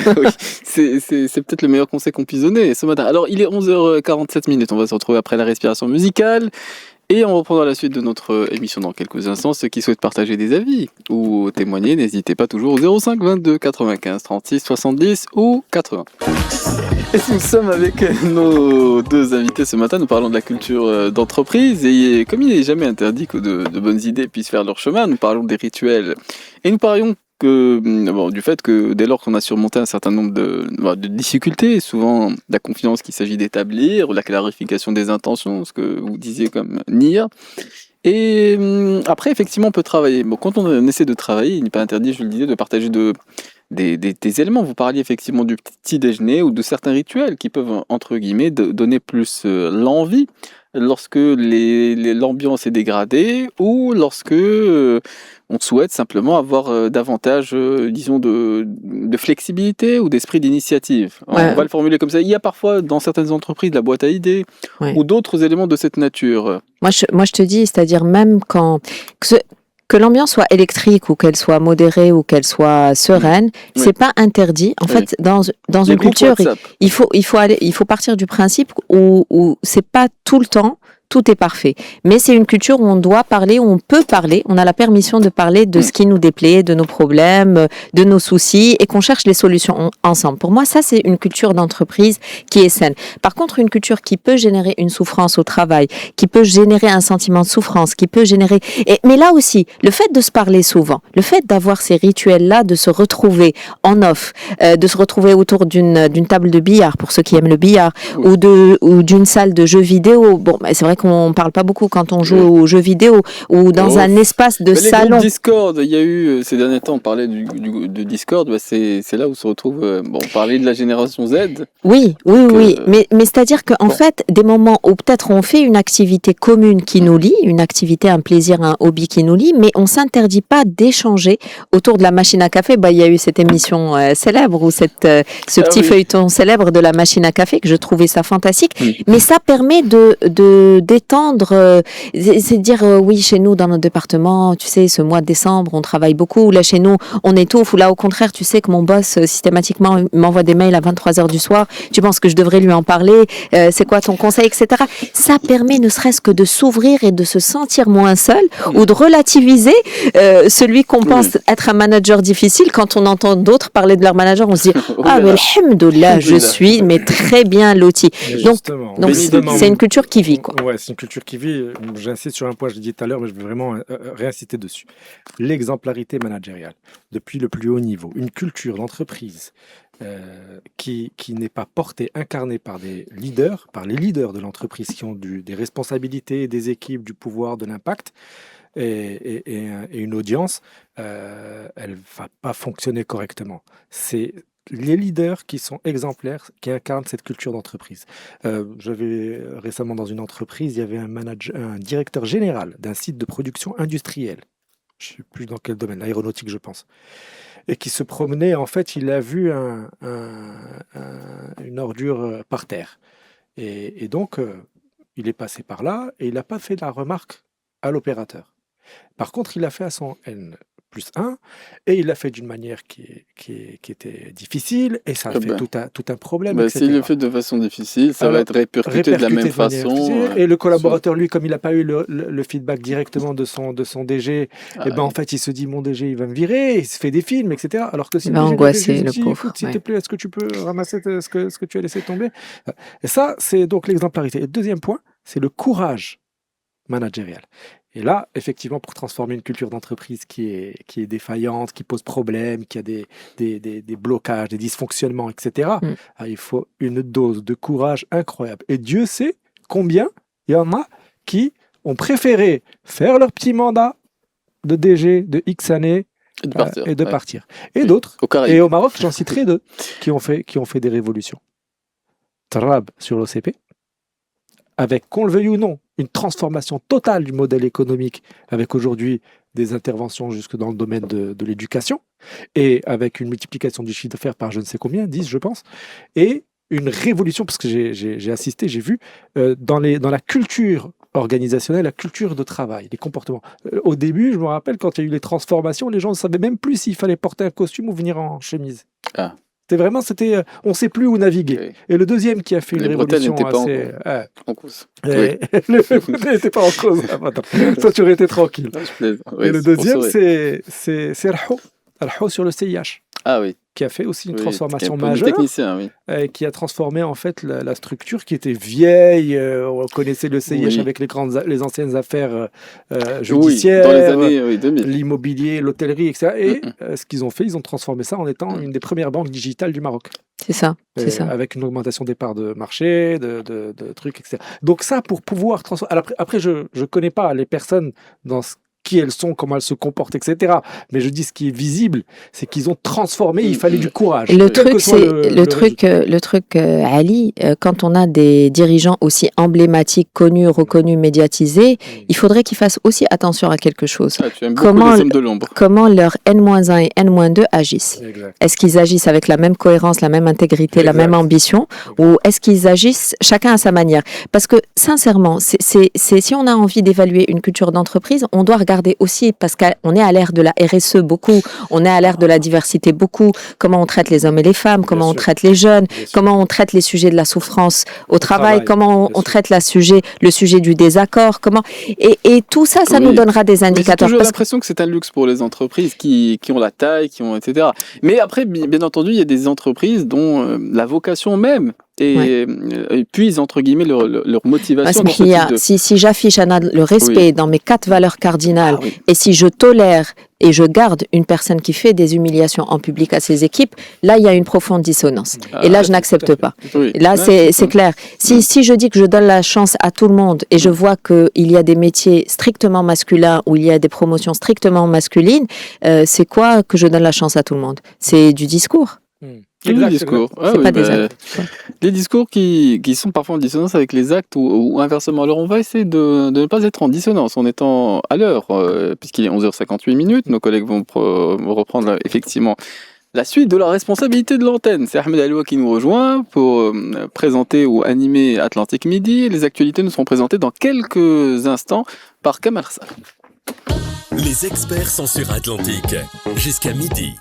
C'est peut-être le meilleur conseil qu'on puisse donner ce matin. Alors, il est 11h47, on va se retrouver après la respiration musicale. Et on reprendra la suite de notre émission dans quelques instants. Ceux qui souhaitent partager des avis ou témoigner, n'hésitez pas toujours au 05 22 95 36 70 ou 80. Et nous sommes avec nos deux invités ce matin. Nous parlons de la culture d'entreprise. Et comme il n'est jamais interdit que de bonnes idées puissent faire leur chemin, nous parlons des rituels. Et nous parlions du fait que dès lors qu'on a surmonté un certain nombre de difficultés, souvent la confiance qu'il s'agit d'établir, ou la clarification des intentions, ce que vous disiez comme NIR. Et après, effectivement, on peut travailler. Bon, quand on essaie de travailler, il n'est pas interdit, je le disais, de partager des éléments. Vous parliez effectivement du petit déjeuner ou de certains rituels qui peuvent, entre guillemets, donner plus l'envie lorsque l'ambiance est dégradée ou lorsque on souhaite simplement avoir davantage, disons, de flexibilité ou d'esprit d'initiative. Ouais. On va le formuler comme ça. Il y a parfois dans certaines entreprises la boîte à idées ou d'autres éléments de cette nature. Moi, je te dis, c'est-à-dire même que l'ambiance soit électrique ou qu'elle soit modérée ou qu'elle soit sereine, c'est pas interdit. En fait, dans une culture, il faut partir du principe où c'est pas tout le temps tout est parfait. Mais c'est une culture où on doit parler, où on peut parler, on a la permission de parler de ce qui nous déplaît, de nos problèmes, de nos soucis, et qu'on cherche les solutions ensemble. Pour moi, ça, c'est une culture d'entreprise qui est saine. Par contre, une culture qui peut générer une souffrance au travail, qui peut générer un sentiment de souffrance, qui peut générer... Mais là aussi, le fait de se parler souvent, le fait d'avoir ces rituels-là, de se retrouver en off, de se retrouver autour d'une table de billard, pour ceux qui aiment le billard, ou d'une salle de jeux vidéo, bon, c'est vrai qu'on parle pas beaucoup quand on joue aux jeux vidéo ou dans un espace de salon. Discord, il y a eu ces derniers temps, on parlait de Discord, c'est là où se retrouve, on parlait de la génération Z. Oui, mais c'est-à-dire qu'en fait, des moments où peut-être on fait une activité commune qui nous lie, une activité, un plaisir, un hobby qui nous lie, mais on s'interdit pas d'échanger autour de la machine à café. Il y a eu cette émission célèbre ou ce petit feuilleton célèbre de la machine à café que je trouvais ça fantastique, mais ça permet d'étendre, c'est de dire oui, chez nous dans notre département, tu sais, ce mois de décembre on travaille beaucoup, là chez nous on étouffe, ou là au contraire tu sais que mon boss systématiquement m'envoie des mails à 23h du soir, tu penses que je devrais lui en parler, c'est quoi ton conseil, etc. Ça permet ne serait-ce que de s'ouvrir et de se sentir moins seul ou de relativiser celui qu'on pense être un manager difficile. Quand on entend d'autres parler de leur manager, on se dit ah mais alhamdoulilah, je suis mais très bien loti. Donc c'est une culture qui vit, quoi. Ouais, c'est une culture qui vit. J'insiste sur un point, je l'ai dit tout à l'heure, mais je veux vraiment réinsister dessus. L'exemplarité managériale, depuis le plus haut niveau. Une culture d'entreprise qui n'est pas portée, incarnée par les leaders de l'entreprise qui ont des responsabilités, des équipes, du pouvoir, de l'impact, et une audience, elle va pas fonctionner correctement. C'est les leaders qui sont exemplaires, qui incarnent cette culture d'entreprise. J'avais récemment dans une entreprise, il y avait un directeur général d'un site de production industrielle. Je ne sais plus dans quel domaine, l'aéronautique je pense. Et qui se promenait, en fait, il a vu une ordure par terre. Et donc, il est passé par là et il n'a pas fait la remarque à l'opérateur. Par contre, il l'a fait à son N+1 et il l'a fait d'une manière qui était difficile et ça a fait tout un problème. S'il le fait de façon difficile, ça va être répercuté de la même façon. Et le collaborateur, lui, comme il n'a pas eu le feedback directement de son DG, en fait, il se dit mon DG, il va me virer, il se fait des films, etc. Alors que si il va angoisser le pauvre. Écoute, s'il te plaît, est-ce que tu peux ramasser ce que tu as laissé tomber? Et ça, c'est donc l'exemplarité. Et le deuxième point, c'est le courage managérial. Et là, effectivement, pour transformer une culture d'entreprise qui est défaillante, qui pose problème, qui a des blocages, des dysfonctionnements, etc., il faut une dose de courage incroyable. Et Dieu sait combien il y en a qui ont préféré faire leur petit mandat de DG de X années et de partir. Et d'autres, et au Maroc, j'en citerai deux, qui ont fait des révolutions. Trab sur l'OCP, avec, qu'on le veuille ou non, une transformation totale du modèle économique, avec aujourd'hui des interventions jusque dans le domaine de l'éducation, et avec une multiplication du chiffre d'affaires par je ne sais combien, 10 je pense, et une révolution, parce que j'ai assisté, j'ai vu, dans la culture organisationnelle, la culture de travail, les comportements. Au début, je me rappelle, quand il y a eu les transformations, les gens ne savaient même plus s'il fallait porter un costume ou venir en chemise. on ne sait plus où naviguer. Oui. Et le deuxième qui a fait une révolution assez... En cause. Le bretelles n'étaient pas en cause. Toi, tu aurais été tranquille. Et le deuxième, c'est Arho sur le CIH. Ah oui. Qui a fait aussi une transformation qui est un majeure, technicien, oui. Qui a transformé en fait la structure qui était vieille. On connaissait le CIH avec les anciennes affaires judiciaires, dans les années 2000. L'immobilier, l'hôtellerie, etc. Et ce qu'ils ont fait, ils ont transformé ça en étant une des premières banques digitales du Maroc. C'est ça, c'est ça. Avec une augmentation des parts de marché, de trucs, etc. Donc ça, pour pouvoir transformer... Après, je ne connais pas les personnes dans qui elles sont, comment elles se comportent, etc. Mais je dis ce qui est visible, c'est qu'ils ont transformé, il fallait du courage. Le truc, Ali, quand on a des dirigeants aussi emblématiques, connus, reconnus, médiatisés, il faudrait qu'ils fassent aussi attention à quelque chose. Tu aimes beaucoup les hommes de l'ombre. Comment leurs N-1 et N-2 agissent. Exact. Est-ce qu'ils agissent avec la même cohérence, la même intégrité, la même ambition, ou est-ce qu'ils agissent chacun à sa manière? Parce que sincèrement, si on a envie d'évaluer une culture d'entreprise, on doit regarder aussi, parce qu'on est à l'ère de la RSE beaucoup, on est à l'ère de la diversité beaucoup, comment on traite les hommes et les femmes, comment on traite les jeunes, comment on traite les sujets de la souffrance au travail, comment on traite le sujet du désaccord, et tout ça, ça nous donnera des indicateurs. J'ai toujours l'impression que c'est un luxe pour les entreprises qui ont la taille, etc. Mais après, bien entendu, il y a des entreprises dont la vocation même et puise entre guillemets leur motivation. Parce qu'il y a, si j'affiche le respect dans mes 4 valeurs cardinales, et si je tolère et je garde une personne qui fait des humiliations en public à ses équipes, là il y a une profonde dissonance. Et là je n'accepte pas. Là c'est clair. Si je dis que je donne la chance à tout le monde et je vois qu'il y a des métiers strictement masculins ou il y a des promotions strictement masculines, c'est quoi que je donne la chance à tout le monde? C'est du discours. Les discours. Pas des actes. Les discours qui sont parfois en dissonance avec les actes ou inversement. Alors on va essayer de ne pas être en dissonance en étant à l'heure, puisqu'il est 11h58. Nos collègues vont reprendre effectivement la suite de la responsabilité de l'antenne. C'est Ahmed Aloua qui nous rejoint pour présenter ou animer Atlantique Midi. Les actualités nous seront présentées dans quelques instants par Kamal Rsal. Les experts sont sur Atlantique jusqu'à midi.